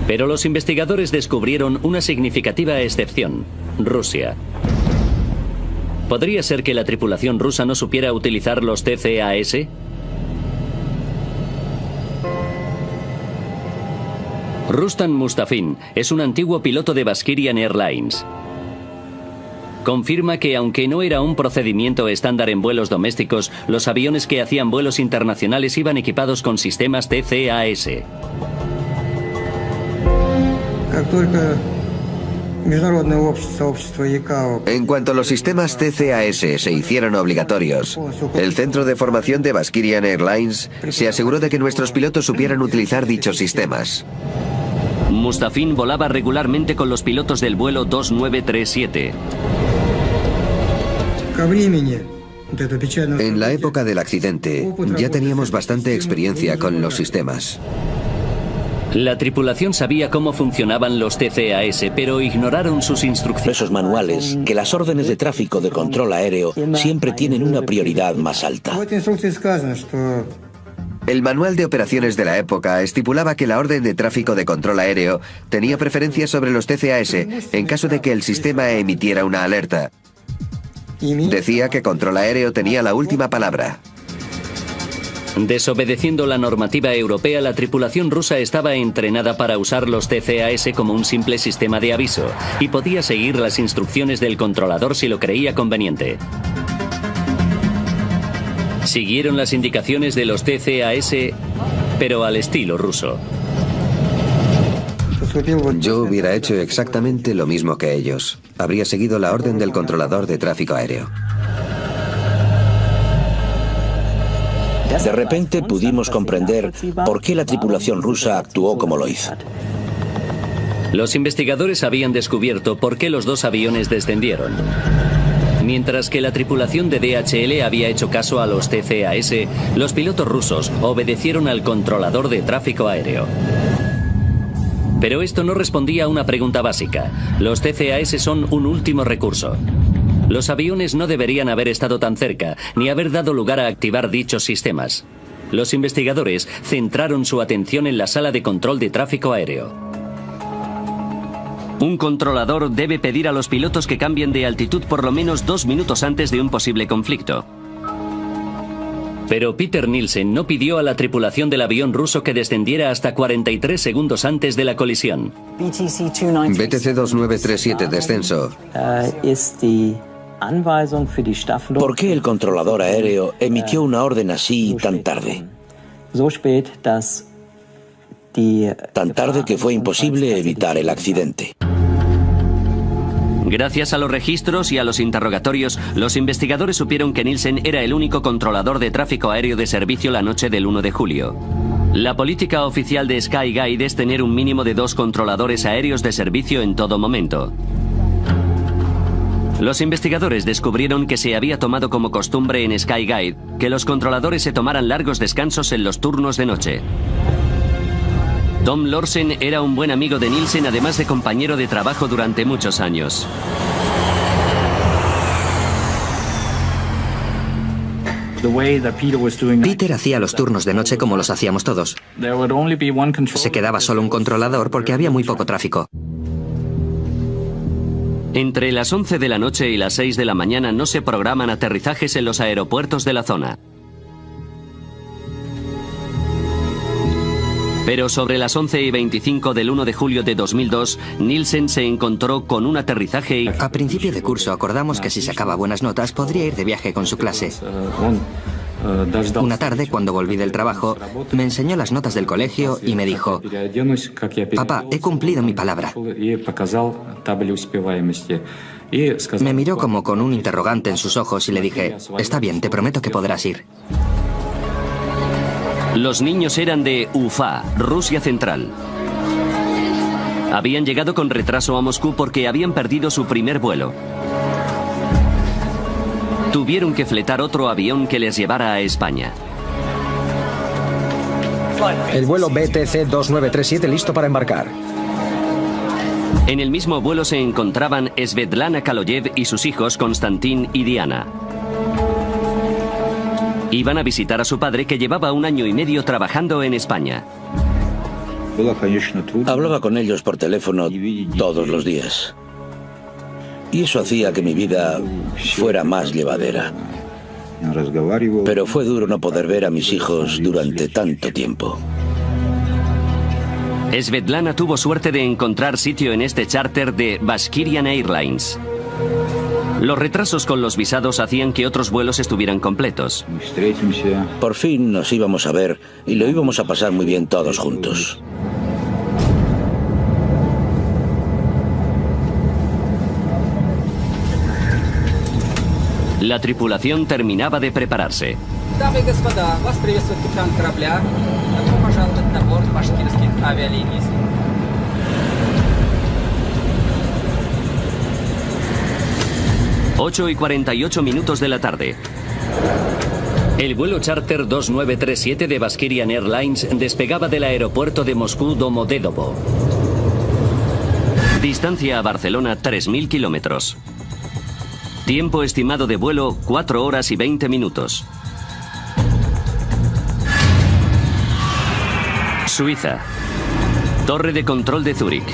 Pero los investigadores descubrieron una significativa excepción: Rusia. ¿Podría ser que la tripulación rusa no supiera utilizar los TCAS? Rustam Mustafin es un antiguo piloto de Baskirian Airlines. Confirma que aunque no era un procedimiento estándar en vuelos domésticos, los aviones que hacían vuelos internacionales iban equipados con sistemas TCAS. En cuanto los sistemas TCAS se hicieron obligatorios, el Centro de Formación de Baskirian Airlines se aseguró de que nuestros pilotos supieran utilizar dichos sistemas. Mustafin volaba regularmente con los pilotos del vuelo 2937. En la época del accidente, ya teníamos bastante experiencia con los sistemas. La tripulación sabía cómo funcionaban los TCAS, pero ignoraron sus instrucciones. Esos manuales, que las órdenes de tráfico de control aéreo siempre tienen una prioridad más alta. El manual de operaciones de la época estipulaba que la orden de tráfico de control aéreo tenía preferencia sobre los TCAS en caso de que el sistema emitiera una alerta. Decía que control aéreo tenía la última palabra. Desobedeciendo la normativa europea, la tripulación rusa estaba entrenada para usar los TCAS como un simple sistema de aviso y podía seguir las instrucciones del controlador si lo creía conveniente. Siguieron las indicaciones de los TCAS, pero al estilo ruso. Yo hubiera hecho exactamente lo mismo que ellos. Habría seguido la orden del controlador de tráfico aéreo. De repente pudimos comprender por qué la tripulación rusa actuó como lo hizo. Los investigadores habían descubierto por qué los dos aviones descendieron. Mientras que la tripulación de DHL había hecho caso a los TCAS, los pilotos rusos obedecieron al controlador de tráfico aéreo. Pero esto no respondía a una pregunta básica. Los TCAS son un último recurso. Los aviones no deberían haber estado tan cerca, ni haber dado lugar a activar dichos sistemas. Los investigadores centraron su atención en la sala de control de tráfico aéreo. Un controlador debe pedir a los pilotos que cambien de altitud por lo menos 2 minutos antes de un posible conflicto. Pero Peter Nielsen no pidió a la tripulación del avión ruso que descendiera hasta 43 segundos antes de la colisión. BTC 2937 descenso. ¿Por qué el controlador aéreo emitió una orden así tan tarde? Tan tarde que fue imposible evitar el accidente. Gracias a los registros y a los interrogatorios, los investigadores supieron que Nielsen era el único controlador de tráfico aéreo de servicio la noche del 1 de julio. La política oficial de Skyguide es tener un mínimo de 2 controladores aéreos de servicio en todo momento. Los investigadores descubrieron que se había tomado como costumbre en Skyguide que los controladores se tomaran largos descansos en los turnos de noche. Tom Lorsen era un buen amigo de Nielsen, además de compañero de trabajo durante muchos años. Peter hacía los turnos de noche como los hacíamos todos. Se quedaba solo un controlador porque había muy poco tráfico. Entre las 11 de la noche y las 6 de la mañana no se programan aterrizajes en los aeropuertos de la zona. Pero sobre las 11:25 del 1 de julio de 2002, Nielsen se encontró con un aterrizaje y... A principio de curso acordamos que si sacaba buenas notas podría ir de viaje con su clase. Una tarde, cuando volví del trabajo, me enseñó las notas del colegio y me dijo: papá, he cumplido mi palabra. Me miró como con un interrogante en sus ojos y le dije: está bien, te prometo que podrás ir. Los niños eran de Ufa, Rusia Central. Habían llegado con retraso a Moscú porque habían perdido su primer vuelo. Tuvieron que fletar otro avión que les llevara a España. El vuelo BTC 2937 listo para embarcar. En el mismo vuelo se encontraban Svetlana Kaloyev y sus hijos Konstantin y Diana. Iban a visitar a su padre, que llevaba 1 año y medio trabajando en España. Hablaba con ellos por teléfono todos los días. Y eso hacía que mi vida fuera más llevadera. Pero fue duro no poder ver a mis hijos durante tanto tiempo. Svetlana tuvo suerte de encontrar sitio en este charter de Bashkirian Airlines. Los retrasos con los visados hacían que otros vuelos estuvieran completos. Por fin nos íbamos a ver y lo íbamos a pasar muy bien todos juntos. La tripulación terminaba de prepararse. Дамы и господа, вас приветствует капитан корабля. Добро пожаловать на борт башкирских авиалиний. 8:48 de la tarde. El vuelo charter 2937 de Bashkirian Airlines despegaba del aeropuerto de Moscú Domodedovo. Distancia a Barcelona 3.000 kilómetros. Tiempo estimado de vuelo 4 horas y 20 minutos. Suiza. Torre de control de Zúrich.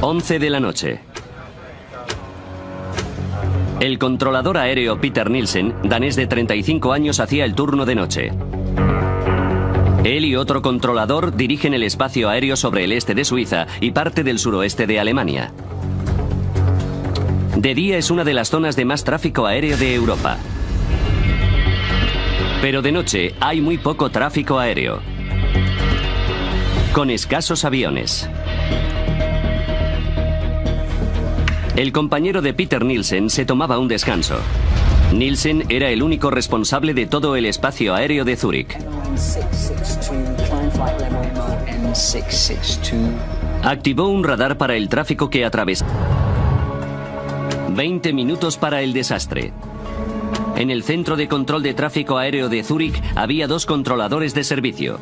11 de la noche. El controlador aéreo Peter Nielsen, danés de 35 años, hacía el turno de noche. Él y otro controlador dirigen el espacio aéreo sobre el este de Suiza y parte del suroeste de Alemania. De día es una de las zonas de más tráfico aéreo de Europa. Pero de noche hay muy poco tráfico aéreo, con escasos aviones. El compañero de Peter Nielsen se tomaba un descanso. Nielsen era el único responsable de todo el espacio aéreo de Zúrich. Activó un radar para el tráfico que atravesaba. 20 minutos para el desastre. En el centro de control de tráfico aéreo de Zúrich había 2 controladores de servicio.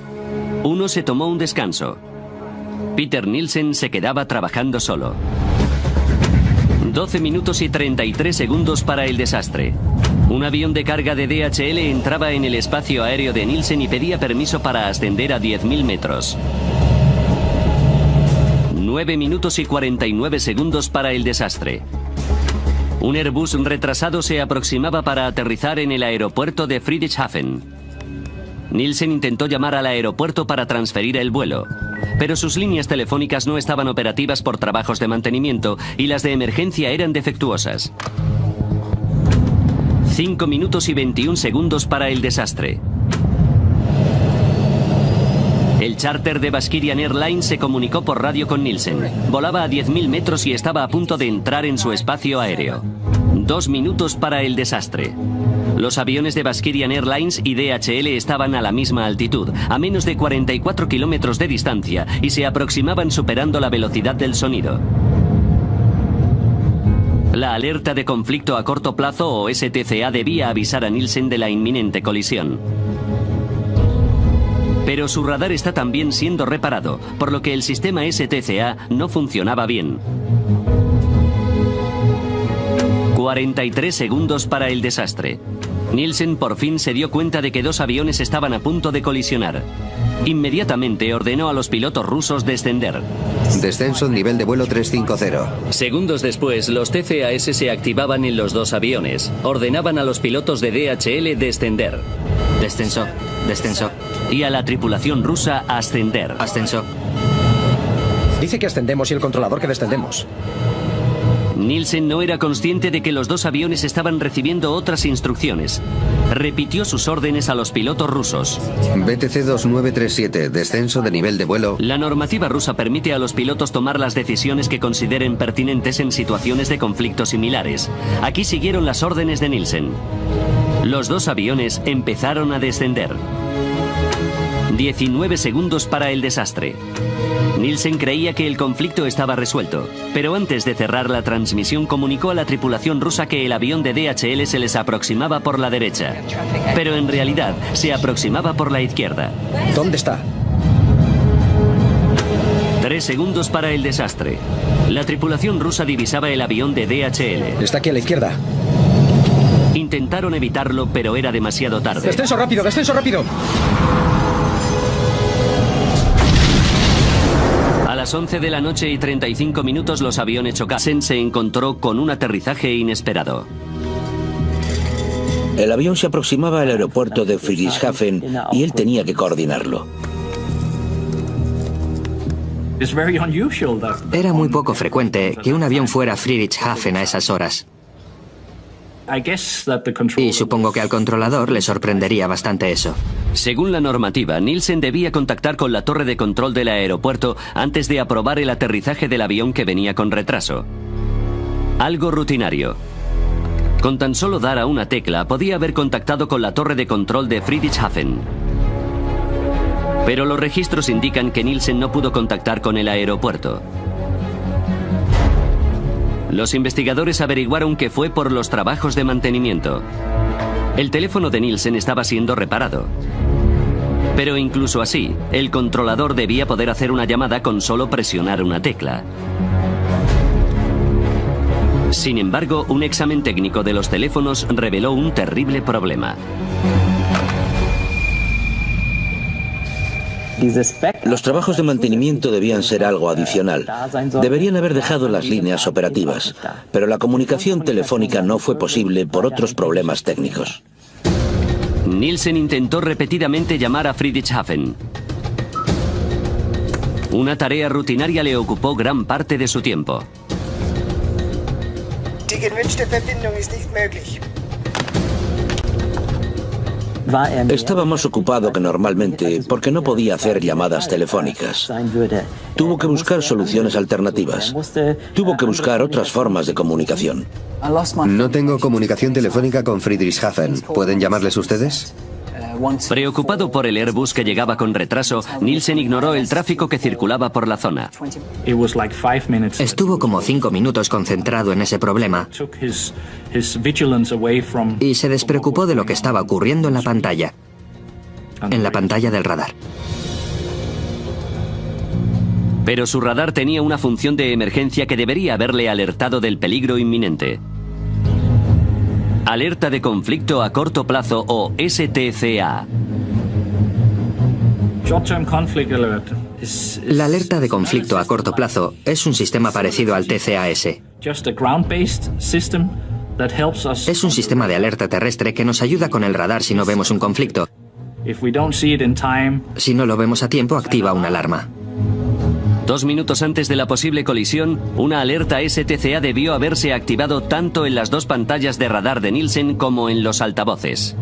Uno se tomó un descanso. Peter Nielsen se quedaba trabajando solo. 12 minutos y 33 segundos para el desastre. Un avión de carga de DHL entraba en el espacio aéreo de Nielsen y pedía permiso para ascender a 10.000 metros. 9 minutos y 49 segundos para el desastre. Un Airbus retrasado se aproximaba para aterrizar en el aeropuerto de Friedrichshafen. Nielsen intentó llamar al aeropuerto para transferir el vuelo, pero sus líneas telefónicas no estaban operativas por trabajos de mantenimiento y las de emergencia eran defectuosas. 5 minutos y 21 segundos para el desastre. El charter de Baskirian Airlines se comunicó por radio con Nielsen. Volaba a 10.000 metros y estaba a punto de entrar en su espacio aéreo. 2 minutos para el desastre. Los aviones de Baskirian Airlines y DHL estaban a la misma altitud, a menos de 44 kilómetros de distancia, y se aproximaban superando la velocidad del sonido. La alerta de conflicto a corto plazo o STCA debía avisar a Nielsen de la inminente colisión. Pero su radar está también siendo reparado, por lo que el sistema STCA no funcionaba bien. 43 segundos para el desastre. Nielsen por fin se dio cuenta de que 2 aviones estaban a punto de colisionar. Inmediatamente ordenó a los pilotos rusos descender. Descenso, nivel de vuelo 350. Segundos después, los TCAS se activaban en los 2 aviones. Ordenaban a los pilotos de DHL descender. Descenso, descenso. Y a la tripulación rusa ascender. Ascenso. Dice que ascendemos y el controlador que descendemos. Nielsen no era consciente de que los 2 aviones estaban recibiendo otras instrucciones. Repitió sus órdenes a los pilotos rusos. BTC 2937, descenso de nivel de vuelo. La normativa rusa permite a los pilotos tomar las decisiones que consideren pertinentes en situaciones de conflicto similares. Aquí siguieron las órdenes de Nielsen. Los 2 aviones empezaron a descender. 19 segundos para el desastre. Nielsen creía que el conflicto estaba resuelto, pero antes de cerrar la transmisión comunicó a la tripulación rusa que el avión de DHL se les aproximaba por la derecha, pero en realidad se aproximaba por la izquierda. ¿Dónde está? 3 segundos para el desastre. La tripulación rusa divisaba el avión de DHL. Está aquí a la izquierda. Intentaron evitarlo, pero era demasiado tarde. ¡Descenso rápido, descenso rápido! A las 11 de la noche y 35 minutos los aviones chocaron. Se encontró con un aterrizaje inesperado. El avión se aproximaba al aeropuerto de Friedrichshafen y él tenía que coordinarlo. Era muy poco frecuente que un avión fuera a Friedrichshafen a esas horas. Y supongo que al controlador le sorprendería bastante eso. Según la normativa, Nielsen debía contactar con la torre de control del aeropuerto antes de aprobar el aterrizaje del avión que venía con retraso. Algo rutinario. Con tan solo dar a una tecla, podía haber contactado con la torre de control de Friedrichshafen. Pero los registros indican que Nielsen no pudo contactar con el aeropuerto. Los investigadores averiguaron que fue por los trabajos de mantenimiento. El teléfono de Nielsen estaba siendo reparado. Pero incluso así, el controlador debía poder hacer una llamada con solo presionar una tecla. Sin embargo, un examen técnico de los teléfonos reveló un terrible problema. Los trabajos de mantenimiento debían ser algo adicional. Deberían haber dejado las líneas operativas, pero la comunicación telefónica no fue posible por otros problemas técnicos. Nielsen intentó repetidamente llamar a Friedrichshafen. Una tarea rutinaria le ocupó gran parte de su tiempo. Die gewünschte Verbindung ist nicht möglich. Estaba más ocupado que normalmente porque no podía hacer llamadas telefónicas. Tuvo que buscar soluciones alternativas. Tuvo que buscar otras formas de comunicación. No tengo comunicación telefónica con Friedrichshafen. ¿Pueden llamarles ustedes? Preocupado por el Airbus que llegaba con retraso, Nielsen ignoró el tráfico que circulaba por la zona. Estuvo como 5 minutos concentrado en ese problema y se despreocupó de lo que estaba ocurriendo en la pantalla del radar. Pero su radar tenía una función de emergencia que debería haberle alertado del peligro inminente. Alerta de conflicto a corto plazo o STCA. La alerta de conflicto a corto plazo es un sistema parecido al TCAS. Es un sistema de alerta terrestre que nos ayuda con el radar si no vemos un conflicto. Si no lo vemos a tiempo, activa una alarma. 2 minutos antes de la posible colisión, una alerta STCA debió haberse activado tanto en las 2 pantallas de radar de Nielsen como en los altavoces.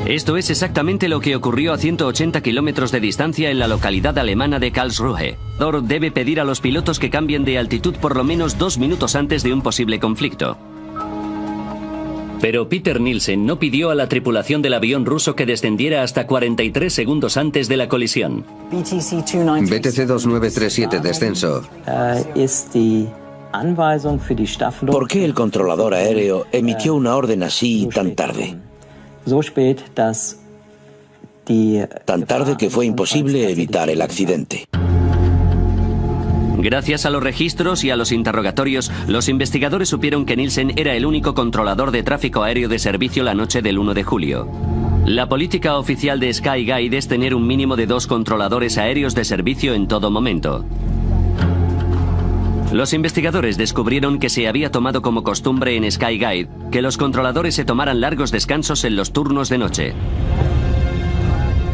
Esto es exactamente lo que ocurrió a 180 kilómetros de distancia en la localidad alemana de Karlsruhe. Thor debe pedir a los pilotos que cambien de altitud por lo menos 2 minutos antes de un posible conflicto. Pero Peter Nielsen no pidió a la tripulación del avión ruso que descendiera hasta 43 segundos antes de la colisión. BTC 2937, descenso. ¿Por qué el controlador aéreo emitió una orden así tan tarde? Tan tarde que fue imposible evitar el accidente. Gracias a los registros y a los interrogatorios, los investigadores supieron que Nielsen era el único controlador de tráfico aéreo de servicio la noche del 1 de julio. La política oficial de Skyguide es tener un mínimo de 2 controladores aéreos de servicio en todo momento. Los investigadores descubrieron que se había tomado como costumbre en Skyguide que los controladores se tomaran largos descansos en los turnos de noche.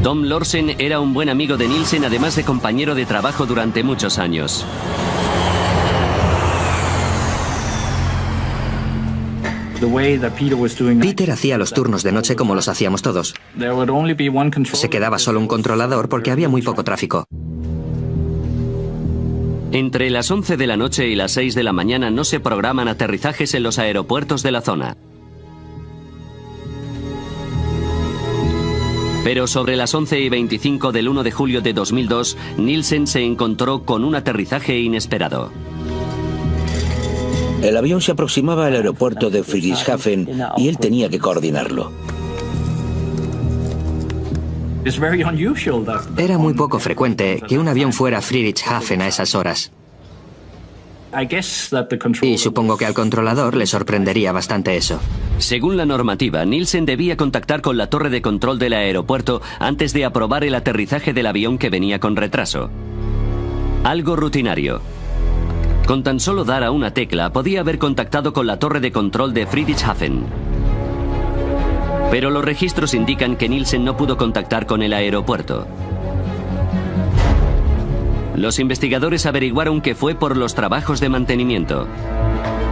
Tom Lorsen era un buen amigo de Nielsen, además de compañero de trabajo durante muchos años. Peter hacía los turnos de noche como los hacíamos todos. Se quedaba solo un controlador porque había muy poco tráfico. Entre las 11 de la noche y las 6 de la mañana no se programan aterrizajes en los aeropuertos de la zona. Pero sobre las 11:25 del 1 de julio de 2002, Nielsen se encontró con un aterrizaje inesperado. El avión se aproximaba al aeropuerto de Friedrichshafen y él tenía que coordinarlo. Era muy poco frecuente que un avión fuera a Friedrichshafen a esas horas. Y supongo que al controlador le sorprendería bastante eso. Según la normativa, Nielsen debía contactar con la torre de control del aeropuerto antes de aprobar el aterrizaje del avión que venía con retraso. Algo rutinario. Con tan solo dar a una tecla, podía haber contactado con la torre de control de Friedrichshafen. Pero los registros indican que Nielsen no pudo contactar con el aeropuerto. Los investigadores averiguaron que fue por los trabajos de mantenimiento.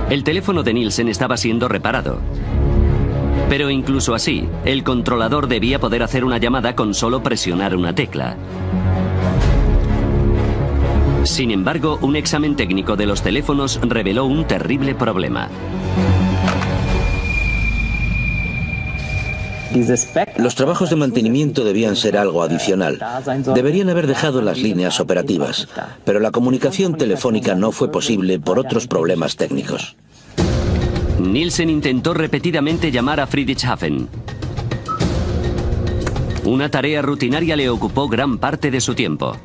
El teléfono de Nielsen estaba siendo reparado. Pero incluso así, el controlador debía poder hacer una llamada con solo presionar una tecla. Sin embargo, un examen técnico de los teléfonos reveló un terrible problema. Los trabajos de mantenimiento debían ser algo adicional. Deberían haber dejado las líneas operativas, pero la comunicación telefónica no fue posible por otros problemas técnicos. Nielsen intentó repetidamente llamar a Friedrichshafen. Una tarea rutinaria le ocupó gran parte de su tiempo.